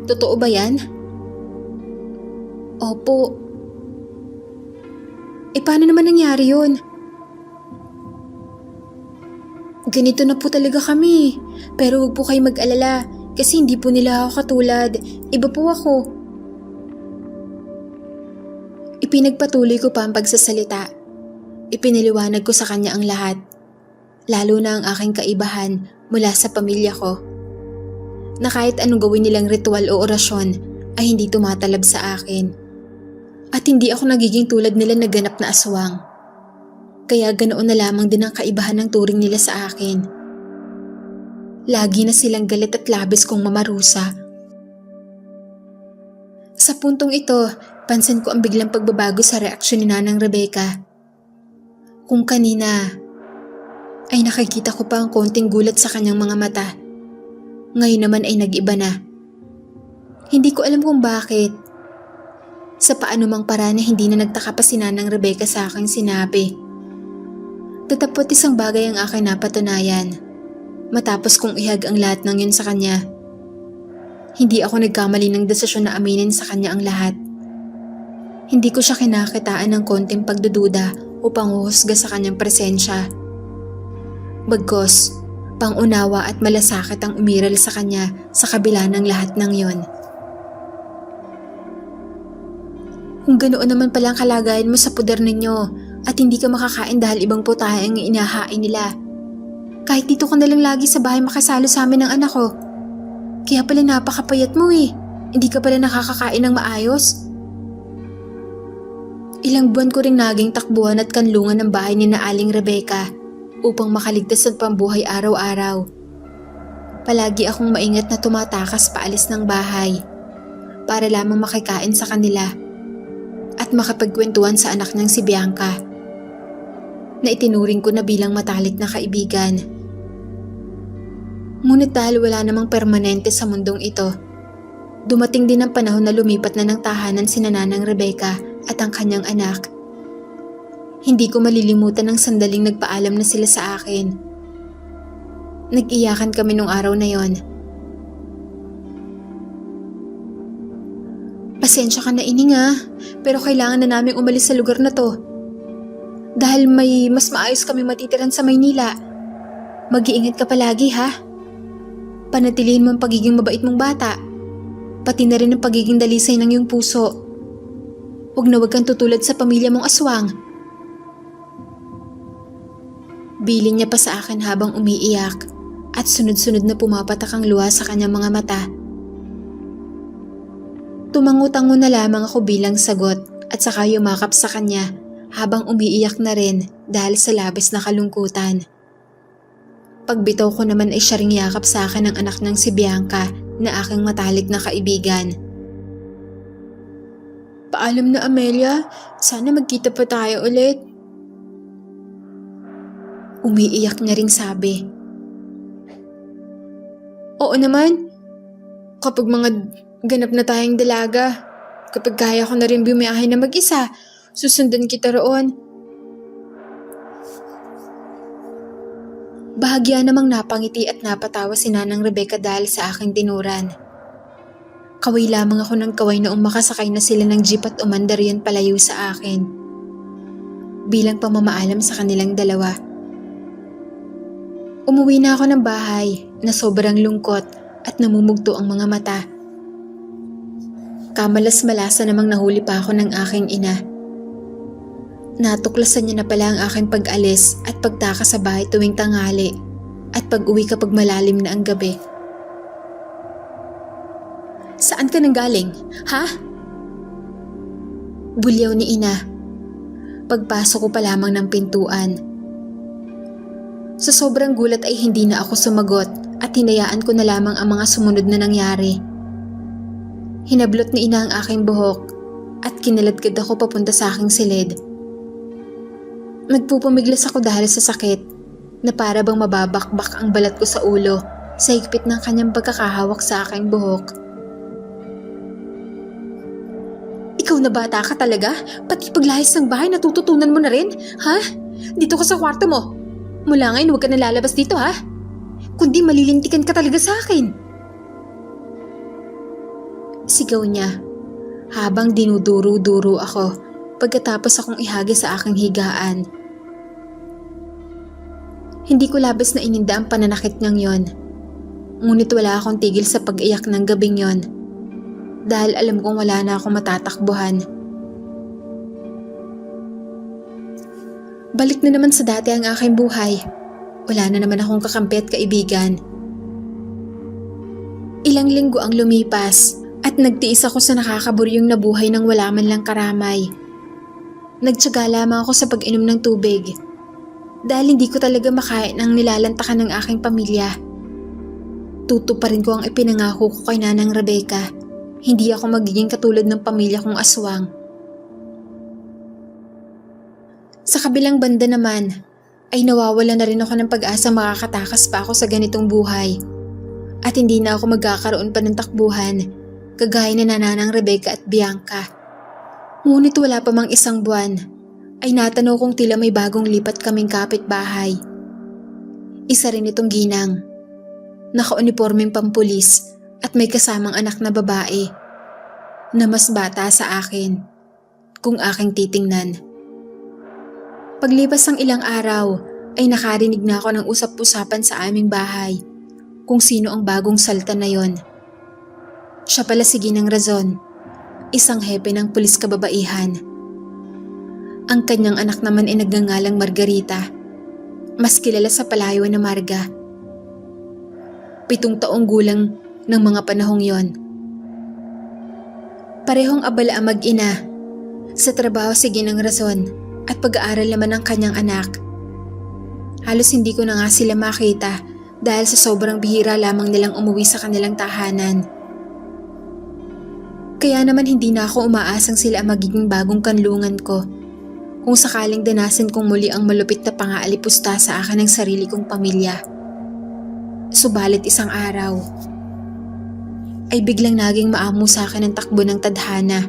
Totoo ba yan? Opo. Paano naman nangyari yun? Ganito na po talaga kami. Pero huwag po kayo mag-alala kasi hindi po nila ako katulad. Iba po ako. Ipinagpatuloy ko pa ang pagsasalita. Ipinaliwanag ko sa kanya ang lahat. Lalo na ang aking kaibahan mula sa pamilya ko. Na kahit anong gawin nilang ritual o orasyon ay hindi tumatalab sa akin. At hindi ako nagiging tulad nila na ganap na aswang. Kaya ganoon na lamang din ang kaibahan ng turing nila sa akin. Lagi na silang galit at labis kong mamarusa. Sa puntong ito, pansin ko ang biglang pagbabago sa reaksyon ni Nanang Rebecca. Kung kanina, ay nakikita ko pa ang konting gulat sa kanyang mga mata. Ngayon naman ay nag-iba na. Hindi ko alam kung bakit. Sa paano mang paraan na hindi na nagtaka pa si Nanang Rebecca sa aking sinabi. Tatapot isang bagay ang aking napatunayan. Matapos kong ihag ang lahat ng yun sa kanya. Hindi ako nagkamali ng desisyon na aminin sa kanya ang lahat. Hindi ko siya kinakitaan ng konting pagdududa o panghuhusga sa kanyang presensya. Bagkus, pangunawa at malasakit ang umiral sa kanya sa kabila ng lahat ng yon. Kung ganoon naman pala ang kalagayan mo sa puder ninyo at hindi ka makakain dahil ibang putahe ang inahain nila. Kahit dito ka nalang lagi sa bahay makasalo sa amin ng anak ko. Kaya pala napakapayat mo eh. Hindi ka pala nakakakain ng maayos. Ilang buwan ko ring naging takbuhan at kanlungan ng bahay ni Aling Rebecca upang makaligtas ng pambuhay araw-araw. Palagi akong maingat na tumatakas paalis ng bahay para lamang makikain sa kanila at makapagkwentuhan sa anak niyang si Bianca na itinuring ko na bilang matalik na kaibigan. Ngunit dahil wala namang permanente sa mundong ito, dumating din ang panahon na lumipat na ng tahanan si Nanang Rebecca at ang kanyang anak. Hindi ko malilimutan ang sandaling nagpaalam na sila sa akin. Nag-iyakan kami nung araw na yon. Pasensya ka na ining pero kailangan na namin umalis sa lugar na to. Dahil may mas maayos kami matitiran sa Maynila. Mag-iingat ka palagi ha. Panatilihin mo ang pagiging mabait mong bata. Pati na rin ang pagiging dalisay ng iyong puso. Huwag na huwag kang tutulad sa pamilya mong aswang. Bilin niya pa sa akin habang umiiyak at sunod-sunod na pumapatak ang luha sa kanyang mga mata. Tumango-tango na lamang ako bilang sagot at saka yumakap sa kanya habang umiiyak na rin dahil sa labis na kalungkutan. Pagbitaw ko naman ay siya ring yakap sa akin ng anak ng si Bianca na aking matalik na kaibigan. Paalam na Amelia, sana magkita pa tayo ulit. Umiiyak niya ring sabi. Oo naman, kapag mga ganap na tayong dalaga, kapag kaya ko na rin bumiyahe na mag-isa, susundan kita roon. Bahagya namang napangiti at napatawa si Nanang Rebecca dahil sa aking tinuran. Kaway lamang ako ng kaway noong makasakay na sila ng jeep at umandar yun palayo sa akin. Bilang pamamaalam sa kanilang dalawa. Umuwi na ako ng bahay na sobrang lungkot at namumugto ang mga mata. Kamalas-malasa namang nahuli pa ako ng aking ina. Natuklasan niya na pala ang aking pag-alis at pagtaka sa bahay tuwing tanghali at pag-uwi kapag malalim na ang gabi. Saan ka nanggaling? Ha? Bulyaw ni ina. Pagpasok ko pa lamang ng pintuan. Sa sobrang gulat ay hindi na ako sumagot at hinayaan ko na lamang ang mga sumunod na nangyari. Hinablot ni ina ang aking buhok at kinaladkad ako papunta sa aking silid. Nagpupumiglas ako dahil sa sakit na para bang mababakbak ang balat ko sa ulo sa higpit ng kanyang pagkakahawak sa aking buhok. Ikaw na bata ka talaga? Pati paglahis ng bahay natututunan mo na rin? Ha? Dito ka sa kwarto mo. Mula ngayon huwag ka na lalabas dito ha? Kundi malilintikan ka talaga sa akin. Sigaw niya habang dinuduro-duro ako pagkatapos akong ihagi sa aking higaan. Hindi ko labis na ininda ang pananakit niyang yon. Ngunit wala akong tigil sa pag-iyak ng gabing yon dahil alam kong wala na akong matatakbuhan. Balik na naman sa dati ang aking buhay. Wala na naman akong kakampi at kaibigan. Ilang linggo ang lumipas at nagtiis ako sa nakakaburyong na buhay nang wala man lang karamay. Nagtiyaga lamang ako sa pag-inom ng tubig dahil hindi ko talaga makain ang nilalantakan ng aking pamilya. Tutuparin ko ang ipinangako ko kay Nanang Rebecca. Hindi ako magiging katulad ng pamilya kong aswang. Sa kabilang banda naman, ay nawawala na rin ako ng pag-asa makakatakas pa ako sa ganitong buhay. At hindi na ako magkakaroon pa ng takbuhan, kagaya na Nanang Rebecca at Bianca. Ngunit wala pa mang isang buwan, ay natanaw kong tila may bagong lipat kaming kapitbahay. Isa rin itong ginang. Naka-uniformeng pampulis at may kasamang anak na babae na mas bata sa akin kung aking titingnan. Paglipas ng ilang araw ay nakarinig na ako ng usap-usapan sa aming bahay kung sino ang bagong salta na yon. Siya pala si Ginang Razon, isang hepe ng pulis kababaihan. Ang kanyang anak naman ay nagngangalang Margarita, mas kilala sa palayaw na Marga. 7 taong gulang ng mga panahong yon. Parehong abala ang mag-ina. Sa trabaho si Ginang Razon at pag-aaral naman ng kanyang anak. Halos hindi ko na nga sila makita dahil sa sobrang bihira lamang nilang umuwi sa kanilang tahanan. Kaya naman hindi na ako umaasang sila ang magiging bagong kanlungan ko kung sakaling danasin kong muli ang malupit na pangaalipusta sa akin ng sarili kong pamilya. Subalit isang araw ay biglang naging maamo sa akin ang takbo ng tadhana.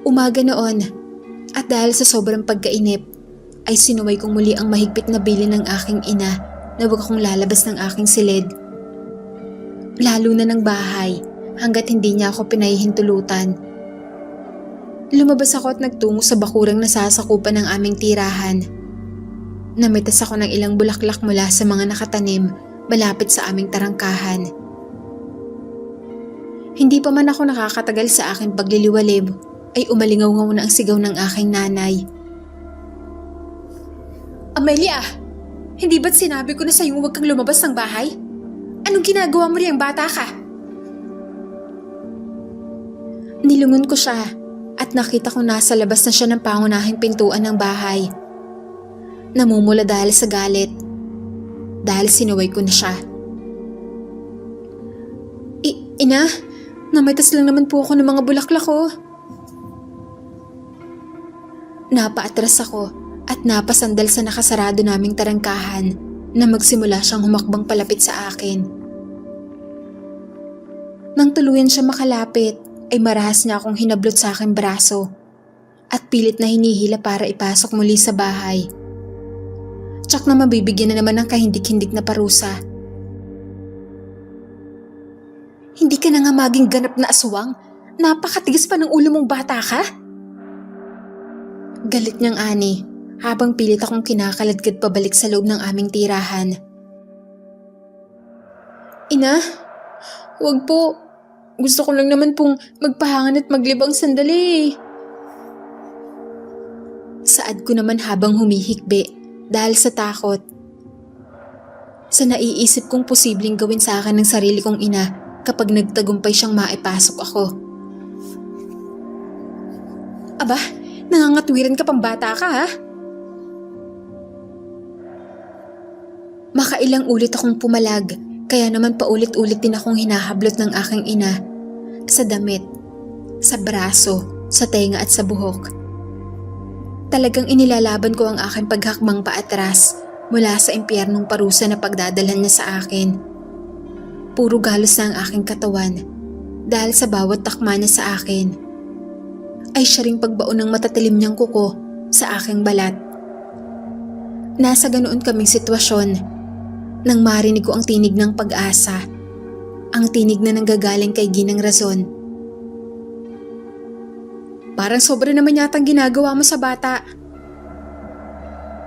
Umaga noon at dahil sa sobrang pagkainip ay sinuway kong muli ang mahigpit na bilin ng aking ina na wag akong lalabas ng aking silid. Lalo na ng bahay hanggat hindi niya ako pinahihintulutan. Lumabas ako at nagtungo sa bakurang nasasakupan ng aming tirahan. Namitas ako ng ilang bulaklak mula sa mga nakatanim malapit sa aming tarangkahan. Hindi pa man ako nakakatagal sa aking pagliliwalib ay umalingaw-ngaw na ang sigaw ng aking nanay. Amelia! Hindi ba't sinabi ko na sa'yo huwag kang lumabas ng bahay? Anong ginagawa mo riyang bata ka? Nilungon ko siya at nakita kong nasa labas na siya ng pangunahing pintuan ng bahay. Namumula dahil sa galit. Dahil sinuway ko na siya. Ina, namitas lang naman po ako ng mga bulaklak ko. Napaatras ako at napasandal sa nakasarado naming tarangkahan na magsimula siyang humakbang palapit sa akin. Nang tuluyan siya makalapit, ay marahas niya akong hinablot sa aking braso at pilit na hinihila para ipasok muli sa bahay. Tsak na mabibigyan na naman ng kahindik-hindik na parusa. Hindi ka na nga maging ganap na aswang? Napakatigas pa ng ulo mong bata ka? Galit niyang ani habang pilit akong kinakaladkad pabalik sa loob ng aming tirahan. Ina, wag po. Gusto ko lang naman pong magpahangan at maglibang sandali. Saad ko naman habang humihikbi dahil sa takot. Sa naiisip kong posibleng gawin sa akin ng sarili kong ina kapag nagtagumpay siyang maipasok ako. Aba, nangangatwiran ka pang bata ka ha? Makailang ulit akong pumalag. Kaya naman paulit-ulit din akong hinahablot ng aking ina sa damit, sa braso, sa tenga at sa buhok. Talagang inilalaban ko ang aking paghakbang paatras mula sa impyernong parusa na pagdadalhan niya sa akin. Puro galos na ang aking katawan dahil sa bawat takma niya sa akin ay siya ring pagbaon ng matatalim niyang kuko sa aking balat. Nasa ganoon kaming sitwasyon nang marinig ko ang tinig ng Pag-asa. Ang tinig na nanggagaling kay Ginang Razon. Parang sobra naman yata ang ginagawa mo sa bata.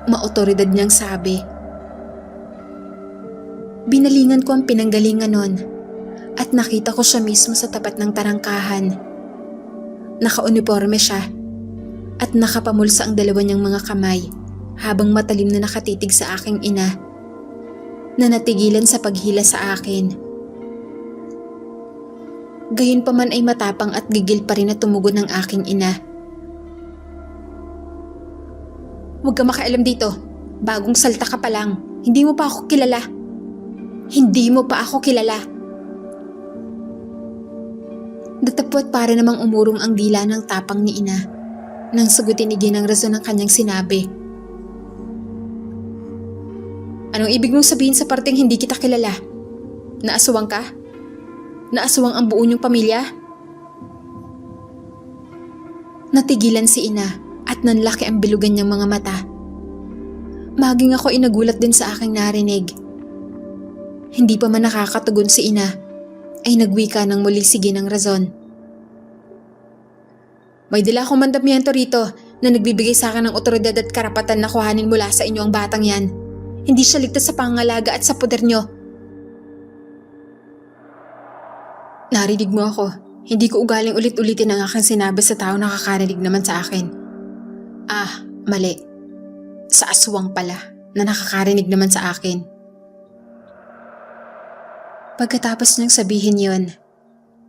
Maotoridad niyang sabi. Binalingan ko ang pinanggalingan nun at nakita ko siya mismo sa tapat ng tarangkahan. Nakauniforme siya at nakapamulsa ang dalawa niyang mga kamay habang matalim na nakatitig sa aking ina na natigilan sa paghila sa akin. Gayunpaman ay matapang at gigil pa rin na tumugon ng aking ina. Huwag ka makialam dito. Bagong salta ka pa lang. Hindi mo pa ako kilala. Hindi mo pa ako kilala. Datapwat para namang umurong ang dila ng tapang ni ina nang sagutin ni Ginang Razon ang kanyang sinabi. Anong ibig mong sabihin sa parteng hindi kita kilala? Naaswang ka? Naaswang ang buo niyong pamilya? Natigilan si ina at nanlaki ang bilugan niyang mga mata. Maging ako inagulat din sa aking narinig. Hindi pa man nakakatugon si ina, ay nagwika ng muli si Ginang Razon. May dala akong mandamiento rito na nagbibigay sa akin ng otoridad at karapatan na kuhanin mula sa inyo ang batang yan. Hindi siya ligtas sa pangangalaga at sa poder niyo. Narinig mo ako. Hindi ko ugaling ulit-ulitin ang aking sinabi sa tao na nakakarinig naman sa akin. Mali. Sa aswang pala na nakakarinig naman sa akin. Pagkatapos niyang sabihin yon,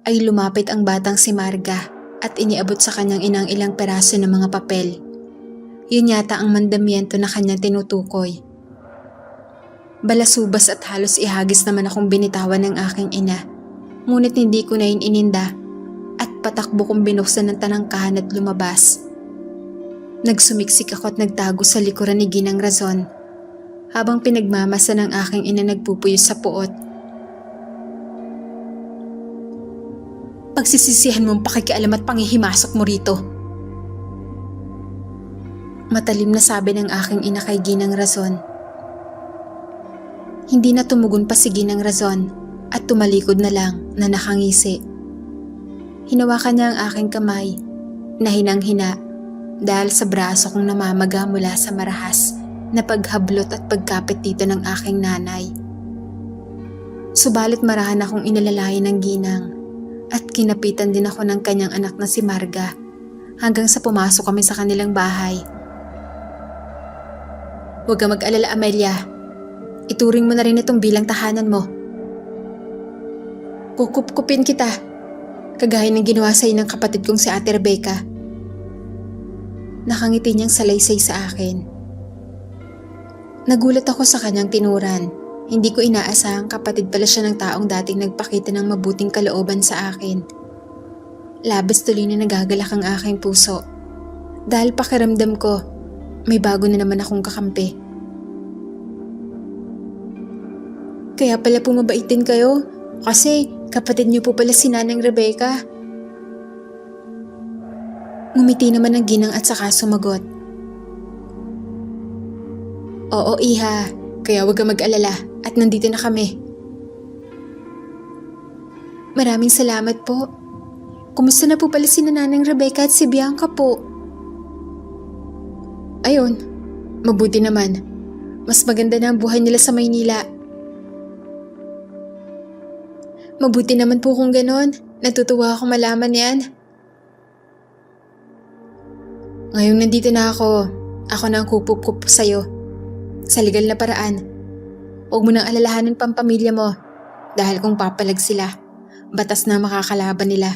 ay lumapit ang batang si Marga at iniabot sa kanyang inang ilang peraso ng mga papel. Yun yata ang mandamiento na kanyang tinutukoy. Balasubas at halos ihagis naman akong binitawan ng aking ina. Ngunit hindi ko na yun ininda at patakbo kong binuksan ng tanangkahan at lumabas. Nagsumiksik ako at nagtago sa likuran ni Ginang Razon habang pinagmamasa ng aking ina nagpupuyos sa puot. Pagsisisihan mong pakikialam at panghihimasok mo rito. Matalim na sabi ng aking ina kay Ginang Razon. Hindi na tumugon pa si Ginang Razon at tumalikod na lang na nakangisi. Hinawakan niya ang aking kamay na hinang-hina dahil sa braso kong namamaga mula sa marahas na paghablot at pagkapit dito ng aking nanay. Subalit marahan akong inalalayan ng ginang at kinapitan din ako ng kanyang anak na si Marga hanggang sa pumasok kami sa kanilang bahay. Huwag ka mag-alala, Amelia. Ituring mo na rin itong bilang tahanan mo. Kukup-kupin kita, kagaya ng ginawa sa'yo ng kapatid kong si Ate Rebecca. Nakangiti niyang salaysay sa akin. Nagulat ako sa kanyang tinuran. Hindi ko inaasahang kapatid pala siya ng taong dating nagpakita ng mabuting kalooban sa akin. Labis tuloy na nagagalak ang aking puso. Dahil pakiramdam ko, may bago na naman akong kakampi. Kaya pala pumabait din kayo, kasi kapatid niyo po pala si Nanang Rebecca. Ngumiti naman ang ginang at saka sumagot. Oo, iha. Kaya huwag ka mag-alala at nandito na kami. Maraming salamat po. Kumusta na po pala si Nanang Rebecca at si Bianca po? Ayun, mabuti naman. Mas maganda na ang buhay nila sa Maynila. Mabuti naman po kung ganon. Natutuwa ako malaman yan. Ngayong nandito na ako na ang kupup-kup sa'yo. Sa legal na paraan. Huwag mo nang alalahanin pang pamilya mo. Dahil kung papalag sila, batas na makakalaban nila.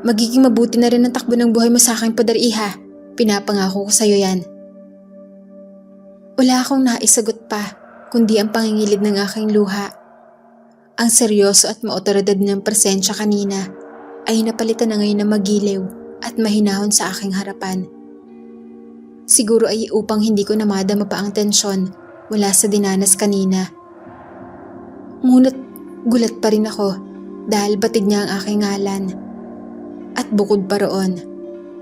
Magiging mabuti na rin ang takbo ng buhay mo sa aking poder, iha. Pinapangako ko sa'yo yan. Wala akong naisagot pa, kundi ang pangingilid ng aking luha. Ang seryoso at maotoridad ng presensya kanina ay napalitan na ngayon na magiliw at mahinahon sa aking harapan. Siguro ay upang hindi ko na madama pa ang tensyon mula sa dinanas kanina. Ngunit gulat pa rin ako dahil batid niya ang aking ngalan. At bukod pa roon,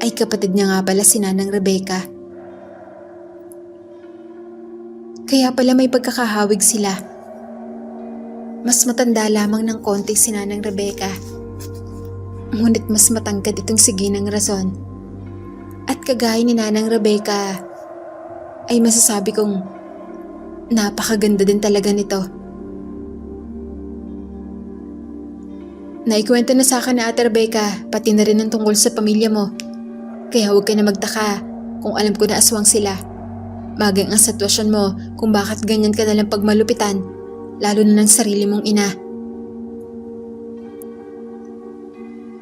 ay kapatid niya nga pala si Nanang Rebecca. Kaya pala may pagkakahawig sila. Mas matanda lamang ng konti si Nanang Rebecca. Ngunit mas matangkad itong si Ginang Rason. At kagaya ni Nanang Rebecca, ay masasabi kong napakaganda din talaga nito. Naikwento na sa akin na Ate Rebecca, pati na rin ang tungkol sa pamilya mo. Kaya huwag ka na magtaka kung alam ko na aswang sila. Magang ang sitwasyon mo kung bakit ganyan ka nalang pagmalupitan, lalo na ng sarili mong ina.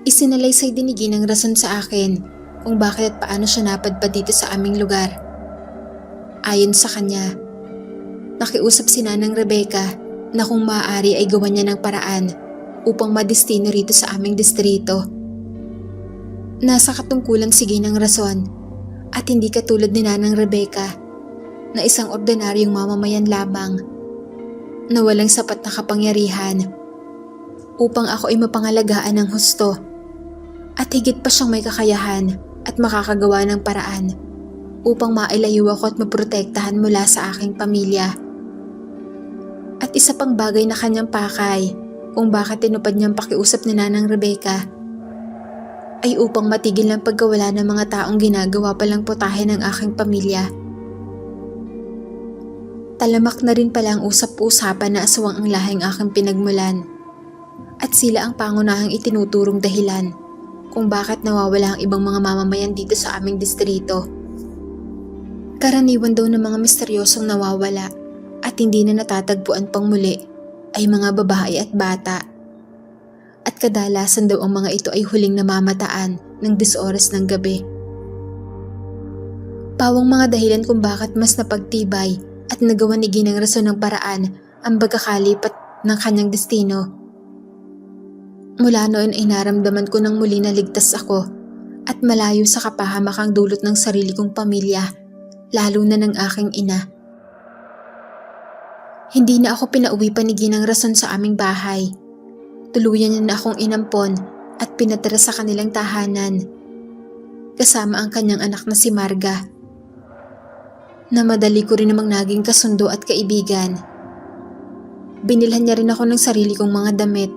Isinalaysay din ni Ginang Rason sa akin kung bakit at paano siya napadpad dito sa aming lugar. Ayon sa kanya, nakiusap si Nanang Rebecca na kung maaari ay gawan niya ng paraan upang madestino rito sa aming distrito. Nasa katungkulan si Ginang Rason at hindi katulad ni Nanang Rebecca na isang ordinaryong mamamayan lamang na walang sapat na kapangyarihan upang ako ay mapangalagaan ng husto at higit pa siyang may kakayahan at makakagawa ng paraan upang mailayo ako at maprotektahan mula sa aking pamilya. At isa pang bagay na kanyang pakay kung bakit tinupad niyang pakiusap ni Nanang Rebecca ay upang matigil ang pagkawala ng mga taong ginagawa palang putahe ng aking pamilya. Talamak na rin pala ang usap-usapan na aswang ang lahing aking pinagmulan at sila ang pangunahing itinuturong dahilan kung bakit nawawala ang ibang mga mamamayan dito sa aming distrito. Karaniwan daw ng mga misteryosong nawawala at hindi na natatagpuan pang muli ay mga babae at bata. At kadalasan daw ang mga ito ay huling namamataan ng 10 oras ng gabi. Pawang mga dahilan kung bakit mas napagtibay at nagawa ni Ginang Rason ng paraan ang pagkakalipat ng kanyang destino. Mula noon ay naramdaman ko nang muli na ligtas ako at malayo sa kapahamakang dulot ng sarili kong pamilya, lalo na ng aking ina. Hindi na ako pinauwi pa ni Ginang Rason sa aming bahay. Tuluyan niya na akong inampon at pinatira sa kanilang tahanan, kasama ang kanyang anak na si Marga, na madali ko rin namang naging kasundo at kaibigan. Binilhan niya rin ako ng sarili kong mga damit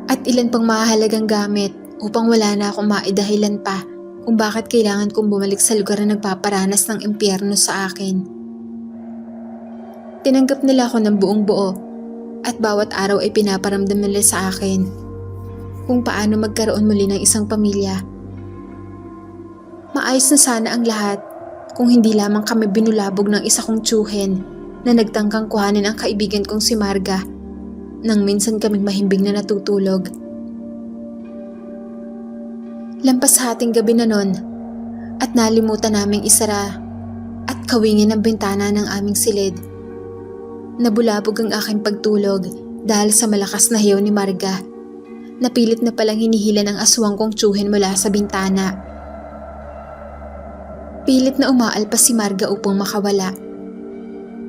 at ilan pang mahalagang gamit upang wala na akong maidahilan pa kung bakit kailangan kong bumalik sa lugar na nagpaparanas ng impyerno sa akin. Tinanggap nila ako ng buong buo at bawat araw ay pinaparamdam nila sa akin kung paano magkaroon muli ng isang pamilya. Maayos na sana ang lahat kung hindi lamang kami binulabog ng isa kong tiyuhin na nagtangkang kuhanin ang kaibigan kong si Marga nang minsan kaming mahimbing na natutulog. Lampas hating gabi na nun at nalimutan naming isara at kawingin ang bintana ng aming silid. Nabulabog ang aking pagtulog dahil sa malakas na hiyaw ni Marga. Napilit na palang hinihila ng aswang kong tiyuhin mula sa bintana. Pilit na umaalpas si Marga upang makawala.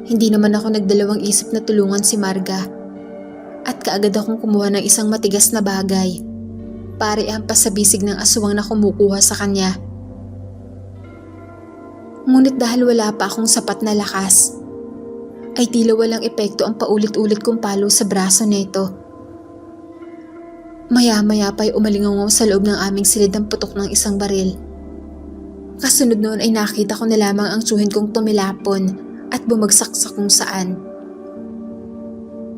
Hindi naman ako nagdalawang isip na tulungan si Marga at kaagad akong kumuha ng isang matigas na bagay para ihampas sa bisig ng aswang na kumukuha sa kanya. Ngunit dahil wala pa akong sapat na lakas, ay tila walang epekto ang paulit-ulit kong palo sa braso nito. Maya-maya pa ay umalingaw sa loob ng aming silid ang putok ng isang baril. Kasunod noon ay nakita ko na lamang ang tiyuhin kong tumilapon at bumagsak sa kung saan.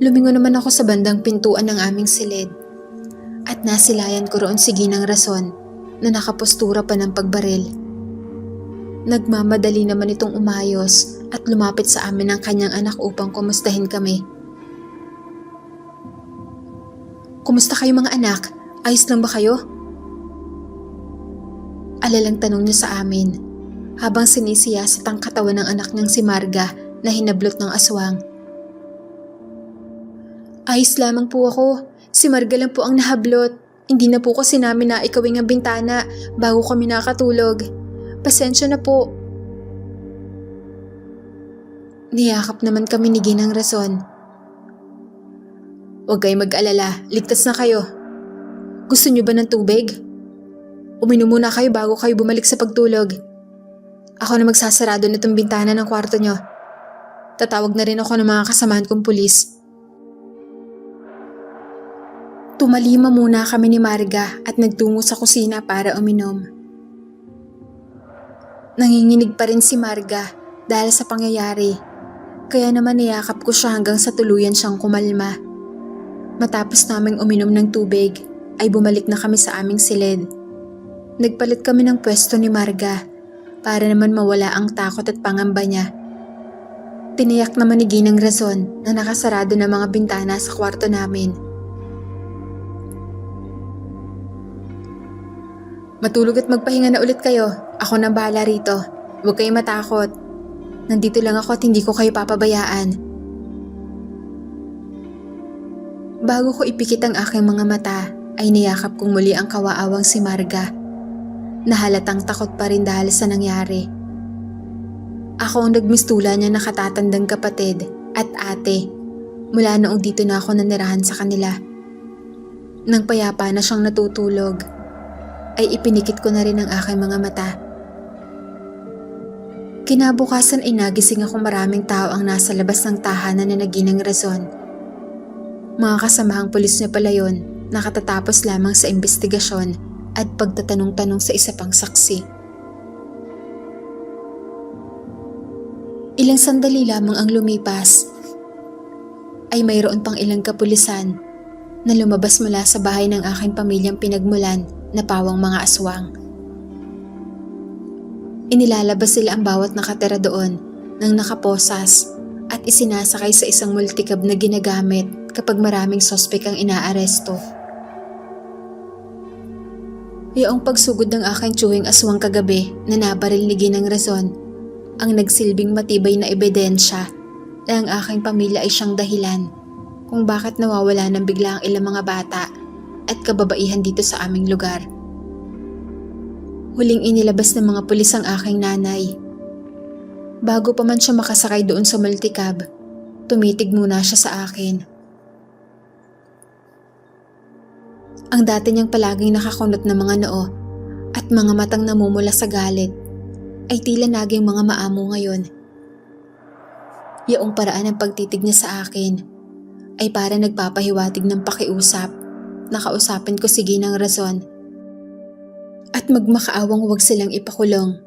Lumingon naman ako sa bandang pintuan ng aming silid at nasilayan ko roon si Ginang Rason na nakapostura pa ng pagbaril. Nagmamadali naman itong umayos at lumapit sa amin ang kanyang anak upang kumustahin kami. "Kumusta kayo mga anak? Ayos lang ba kayo?" Alalang tanong niya sa amin habang sinisiyasat ang katawan ng anak niyang si Marga na hinablot ng aswang. "Ayos lamang po ako. Si Marga lang po ang nahablot. Hindi na po kasi namin naikawing ang bintana bago kami nakatulog. Pasensya na po." Niyakap naman kami ni Ginang Rason. "Huwag kayong mag-alala, ligtas na kayo. Gusto niyo ba ng tubig? Uminom muna kayo bago kayo bumalik sa pagtulog. Ako na magsasarado nitong bintana ng kwarto niyo. Tatawag na rin ako ng mga kasamahan kong pulis." Tumalima muna kami ni Marga at nagtungo sa kusina para uminom. Nanginginig pa rin si Marga dahil sa pangyayari, kaya naman niyakap ko siya hanggang sa tuluyan siyang kumalma. Matapos naming uminom ng tubig, ay bumalik na kami sa aming silid. Nagpalit kami ng pwesto ni Marga para naman mawala ang takot at pangamba niya. Tiniyak naman ni Ginang rason na nakasarado na mga bintana sa kwarto namin. Matulog at magpahinga na ulit kayo. Ako nang bahala rito. Huwag kayong matakot. Nandito lang ako at hindi ko kayo papabayaan. Bago ko ipikit ang aking mga mata, ay niyakap kong muli ang kawaawang si Marga. Nahalatang takot pa rin dahil sa nangyari. Ako ang nagmistula niya na katatandang kapatid at ate mula noong dito na ako nanirahan sa kanila. Nang payapa na siyang natutulog, ay ipinikit ko na rin ang aking mga mata. Kinabukasan ay nagising akong maraming tao ang nasa labas ng tahanan na Ginang rason. Mga kasamahang pulis na pala yun, nakatatapos lamang sa investigasyon at pagtatanong-tanong sa isa pang saksi. Ilang sandali lamang ang lumipas, ay mayroon pang ilang kapulisan na lumabas mula sa bahay ng aking pamilyang pinagmulan na pawang mga aswang. Inilalabas sila ang bawat nakatira doon ng nakaposas at isinasakay sa isang multicab na ginagamit kapag maraming sospek ang inaaresto. Yaong pagsugod ng aking tiyuhing aswang kagabi na nabaril ni Ginang rason ang nagsilbing matibay na ebidensya na ang aking pamilya ay siyang dahilan kung bakit nawawala ng bigla ang ilang mga bata at kababaihan dito sa aming lugar. Huling inilabas ng mga pulis ang aking nanay. Bago pa man siya makasakay doon sa multicab, tumitig muna siya sa akin. Ang dati niyang palaging nakakunot na mga noo at mga matang namumula sa galit ay tila naging mga maamo ngayon. Yaong paraan ng pagtitig niya sa akin ay para nagpapahiwatig ng pakiusap na kausapin ko si Ginang rason at magmakaawang huwag silang ipakulong.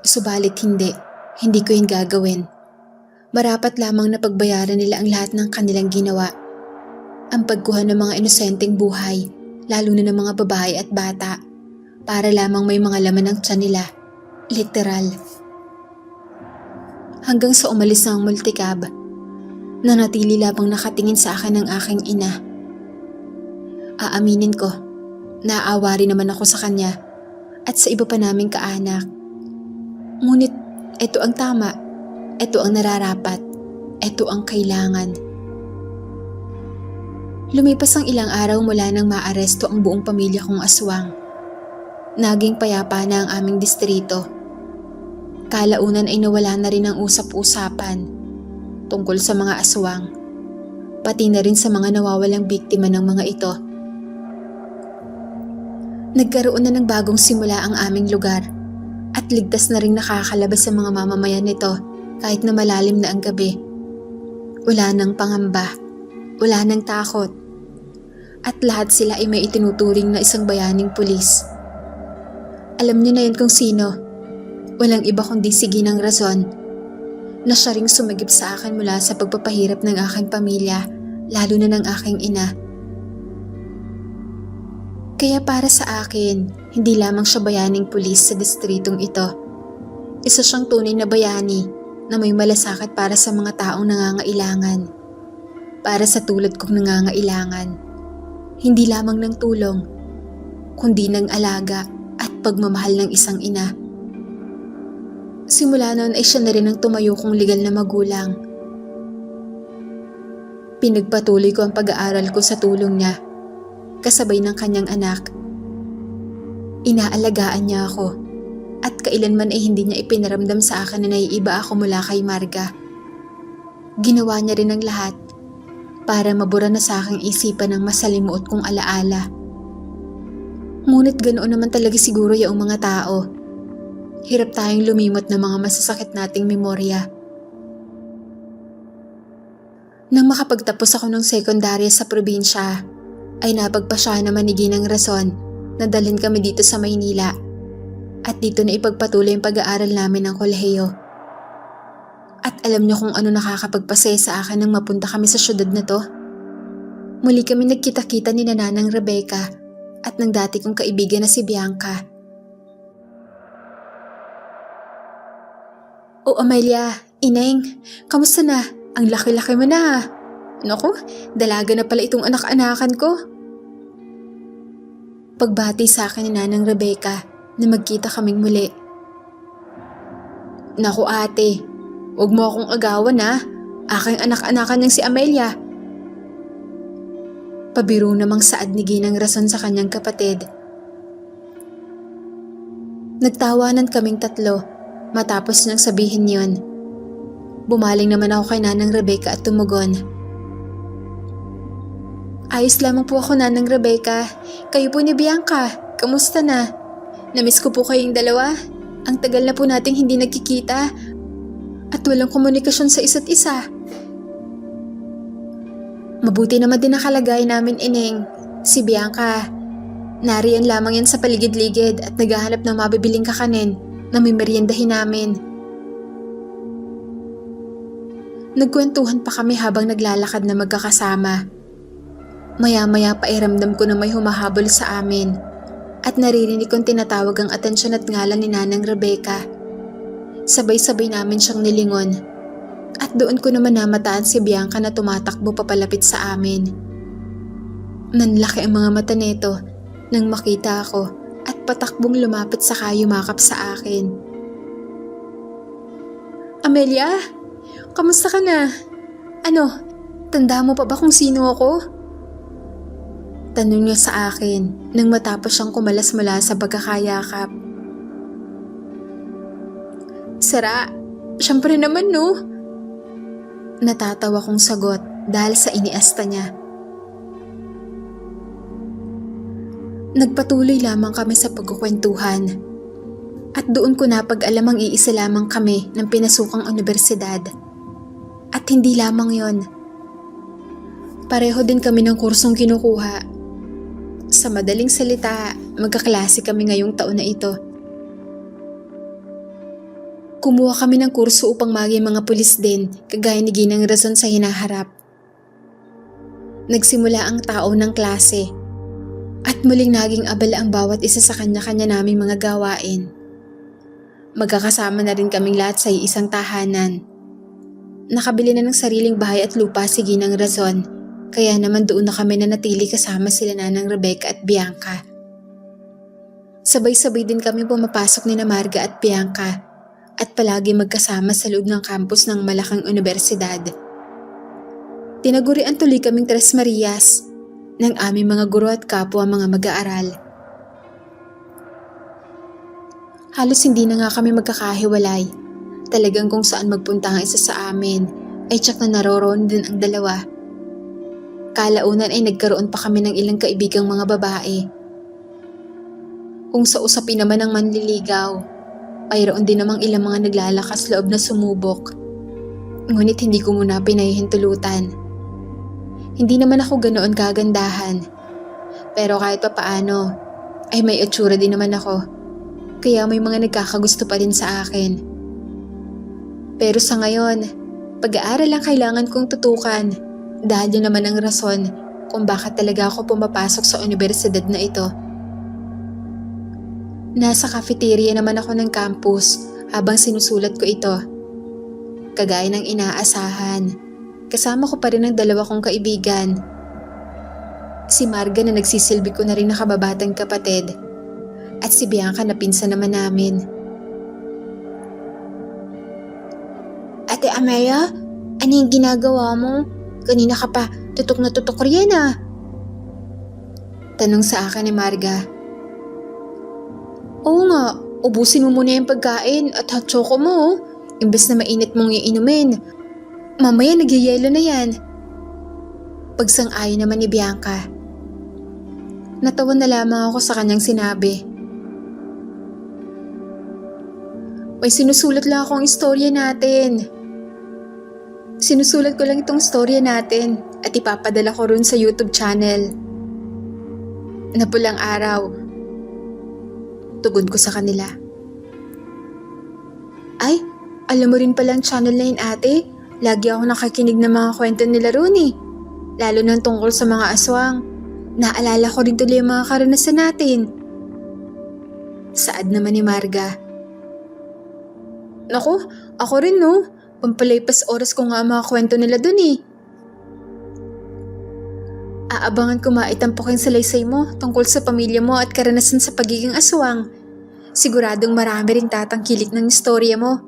Subalit hindi ko yun gagawin. Marapat lamang na pagbayaran nila ang lahat ng kanilang ginawa. Ang pagkuha ng mga inosenteng buhay, lalo na ng mga babae at bata, para lamang may mga laman ng tiyan nila. Literal. Hanggang sa umalis na ang multicab, nanatili lamang nakatingin sa akin ng aking ina. Aaminin ko, naaawa rin naman ako sa kanya at sa iba pa naming kaanak. Ngunit ito ang tama, ito ang nararapat, ito ang kailangan. Lumipas ang ilang araw mula nang maaresto ang buong pamilya kong aswang. Naging payapa na ang aming distrito. Kalaunan ay nawala na rin ang usap-usapan tungkol sa mga aswang, pati na rin sa mga nawawalang biktima ng mga ito. Nagkaroon na ng bagong simula ang aming lugar at ligtas na rin nakakalabas sa mga mamamayan nito kahit na malalim na ang gabi. Wala nang pangamba, wala nang takot, at lahat sila ay may itinuturing na isang bayaning pulis. Alam niyo na yan kung sino. Walang iba kundi si Ginang rason na siya ring sumagip sa akin mula sa pagpapahirap ng aking pamilya, lalo na ng aking ina. Kaya para sa akin, hindi lamang siya bayaning pulis sa distritong ito. Isa siyang tunay na bayani na may malasakit para sa mga taong nangangailangan. Para sa tulad kong nangangailangan. Hindi lamang ng tulong, kundi ng alaga at pagmamahal ng isang ina. Simula noon ay siya na rin ang tumayo kong legal na magulang. Pinagpatuloy ko ang pag-aaral ko sa tulong niya, kasabay ng kanyang anak. Inaalagaan niya ako, at kailanman ay hindi niya ipinaramdam sa akin na naiiba ako mula kay Marga. Ginawa niya rin ang lahat para mabura na sa aking isipan ng masalimuot kong alaala. Ngunit ganoon naman talaga siguro yung mga tao. Hirap tayong lumimot ng mga masasakit nating memorya. Nang makapagtapos ako ng sekundarya sa probinsya, ay napagpasya naman ni Ginang rason na dalhin kami dito sa Maynila at dito na ipagpatuloy ang pag-aaral namin ng kolehiyo. At alam niyo kung ano nakakapagpasaya sa akin nang mapunta kami sa syudad na to? Muli kami nagkita-kita ni Nanang Rebecca at ng dati kong kaibigan na si Bianca. O Amelia, Ineng, kamusta na? Ang laki-laki mo na ha. Naku, dalaga na pala itong anak-anakan ko. Pagbati sa akin ni Nanang Rebecca na magkita kaming muli. Naku ate, huwag mo akong agawan ha. Aking anak-anakan niyang si Amelia. Pabiro namang saad ni Ginang rason sa kanyang kapatid. Nagtawanan kaming tatlo matapos niyang sabihin yon. Bumaling naman ako kay Nanang Rebecca at tumugon. Ayos lamang po ako, Nanang Rebecca. Kayo po ni Bianca, kamusta na? Namiss ko po kayong dalawa. Ang tagal na po nating hindi nagkikita at walang komunikasyon sa isa't isa. Mabuti naman din ang kalagayan namin, Ineng. Si Bianca, nariyan lamang yan sa paligid-ligid at naghahanap ng mabibiling kakanin na may meriendahin namin. Nagkwentuhan pa kami habang naglalakad na magkakasama. Maya-maya pairamdam ko na may humahabol sa amin at naririnig kong tinatawag ang atensyon at ngalan ni Nanang Rebecca. Sabay-sabay namin siyang nilingon at doon ko naman namataan si Bianca na tumatakbo papalapit sa amin. Nanlaki ang mga mata nito nang makita ako at patakbong lumapit sa yumakap sa akin. Amelia, kamusta ka na? Ano, tanda mo pa ba kung sino ako? Tanong niya sa akin nang matapos siyang kumalas mula sa pagkakayakap. Sara, syempre naman no. Natatawa kong sagot dahil sa iniasta niya. Nagpatuloy lamang kami sa pagkukwentuhan at doon ko napag-alam ang iisa lamang kami ng pinasukang universidad. At hindi lamang yon. Pareho din kami ng kursong kinukuha. Sa madaling salita, magkaklase kami ngayong taon na ito. Kumuha kami ng kurso upang maging mga pulis din, kagaya ni Ginang rason sa hinaharap. Nagsimula ang tao ng klase at muling naging abala ang bawat isa sa kanya-kanya naming mga gawain. Magkakasama na rin kaming lahat sa isang tahanan. Nakabili na ng sariling bahay at lupa si Ginang rason, kaya naman doon na kami nanatili kasama sila Nanang Rebecca at Bianca. Sabay-sabay din kami pumapasok ni Marga at Bianca at palagi magkasama sa loob ng campus ng malaking universidad. Tinagurian tuloy kaming Tres Marias ng aming mga guro at kapwa mga mag-aaral. Halos hindi na nga kami magkakahiwalay. Talagang kung saan magpunta ang isa sa amin ay tsak na naroroon din ang dalawa. Kalaunan ay nagkaroon pa kami ng ilang kaibigang mga babae. Kung sa usapin naman ng manliligaw, mayroon din namang ilang mga naglalakas loob na sumubok. Ngunit hindi ko muna pinahihintulutan. Hindi naman ako ganoon kagandahan. Pero kahit pa paano, ay may itsura din naman ako. Kaya may mga nagkakagusto pa din sa akin. Pero sa ngayon, pag-aaral ang kailangan kong tutukan. Dahil yun naman ang rason kung bakit talaga ako pumapasok sa universidad na ito. Nasa cafeteria naman ako ng campus habang sinusulat ko ito. Kagaya ng inaasahan, kasama ko pa rin ang dalawa kong kaibigan. Si Marga na nagsisilbi ko na rin na kababatang kapatid at si Bianca na pinsan naman namin. Ate Amelia, ano yung ginagawa mo? Kanina ka pa tutok na tutok riyan ah. Tanong sa akin ni Marga. Oo nga, ubusin mo muna yung pagkain at hot choco mo. Imbes na mainit mong iinumin. Mamaya nagyayelo na yan. Pagsang-ayon naman ni Bianca. Natawa na lamang ako sa kanyang sinabi. May sinusulat lang akong istorya natin. Sinusulat ko lang itong storya natin at ipapadala ko rin sa YouTube channel. na pulang araw. Tugon ko sa kanila. Ay, alam mo rin palang channel na yun ate. Lagi ako nakakinig ng mga kwento nila Rooney. Lalo na tungkol sa mga aswang. Naalala ko rin tuloy yung mga karanasan natin. Saad naman ni Marga. Naku, ako rin no. Pampalaypas oras ko nga ang mga kwento nila dun eh. Aabangan ko maitampokin sa laysay mo tungkol sa pamilya mo at karanasan sa pagiging aswang. Siguradong marami rin tatangkilik ng istorya mo.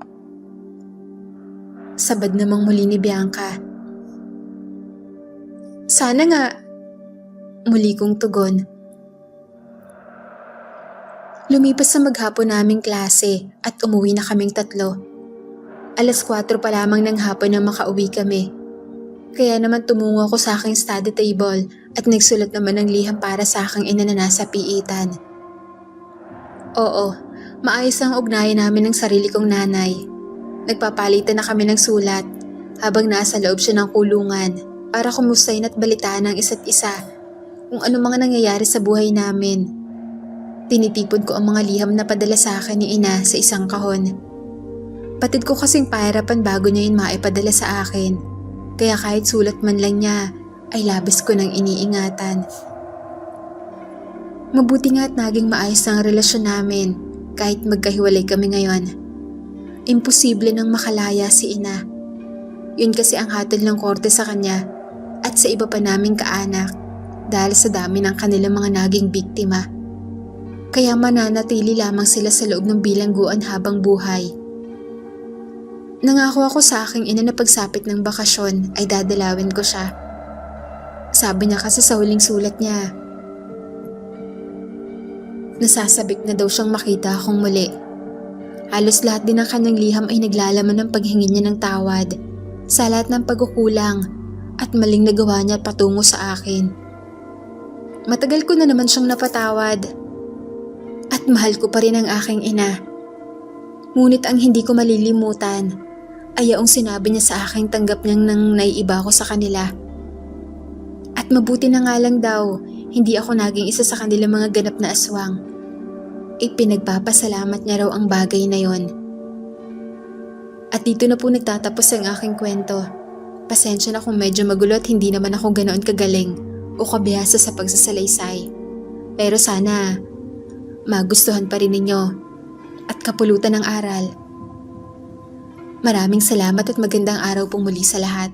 Sabad namang muli ni Bianca. Sana nga. Muli kong tugon. Lumipas sa maghapon naming klase at umuwi na kaming 3. 4:00 pa lamang ng hapon na makauwi kami. Kaya naman tumungo ako sa aking study table at nagsulat naman ng liham para sa aking ina na nasa piitan. Oo, maayos ang ugnayan namin ng sarili kong nanay. Nagpapalitan na kami ng sulat habang nasa loob siya ng kulungan para kumustahin at balitaan ang isa't isa kung ano mga nangyayari sa buhay namin. Tinitipon ko ang mga liham na padala sa akin ni ina sa isang kahon. Patid ko kasing pahirapan bago niya yun maipadala sa akin. Kaya kahit sulat man lang niya ay labis ko nang iniingatan. Mabuti nga at naging maayos ang relasyon namin kahit magkahiwalay kami ngayon. Imposible nang makalaya si ina. Yun kasi ang hatol ng korte sa kanya at sa iba pa naming kaanak dahil sa dami ng kanilang mga naging biktima. Kaya mananatili lamang sila sa loob ng bilangguan habang buhay. Nangako ako sa aking ina na pagsapit ng bakasyon ay dadalawin ko siya. Sabi niya kasi sa huling sulat niya, nasasabik na daw siyang makita akong muli. Halos lahat din ng kanyang liham ay naglalaman ng paghingi niya ng tawad sa lahat ng pagkukulang at maling nagawa niya patungo sa akin. Matagal ko na naman siyang napatawad. At mahal ko pa rin ang aking ina. Ngunit ang hindi ko malilimutan ay yaong sinabi niya sa aking tanggap niyang nang naiiba ko sa kanila. At mabuti na nga lang daw, hindi ako naging isa sa kanilang mga ganap na aswang. Ipinagpapasalamat niya raw ang bagay na yon. At dito na po nagtatapos ang aking kwento. Pasensya na kung medyo magulo at hindi naman ako ganoon kagaling o kabihasa sa pagsasalaysay. Pero sana magustuhan pa rin ninyo at kapulutan ng aral. Maraming salamat at magandang araw pong muli sa lahat.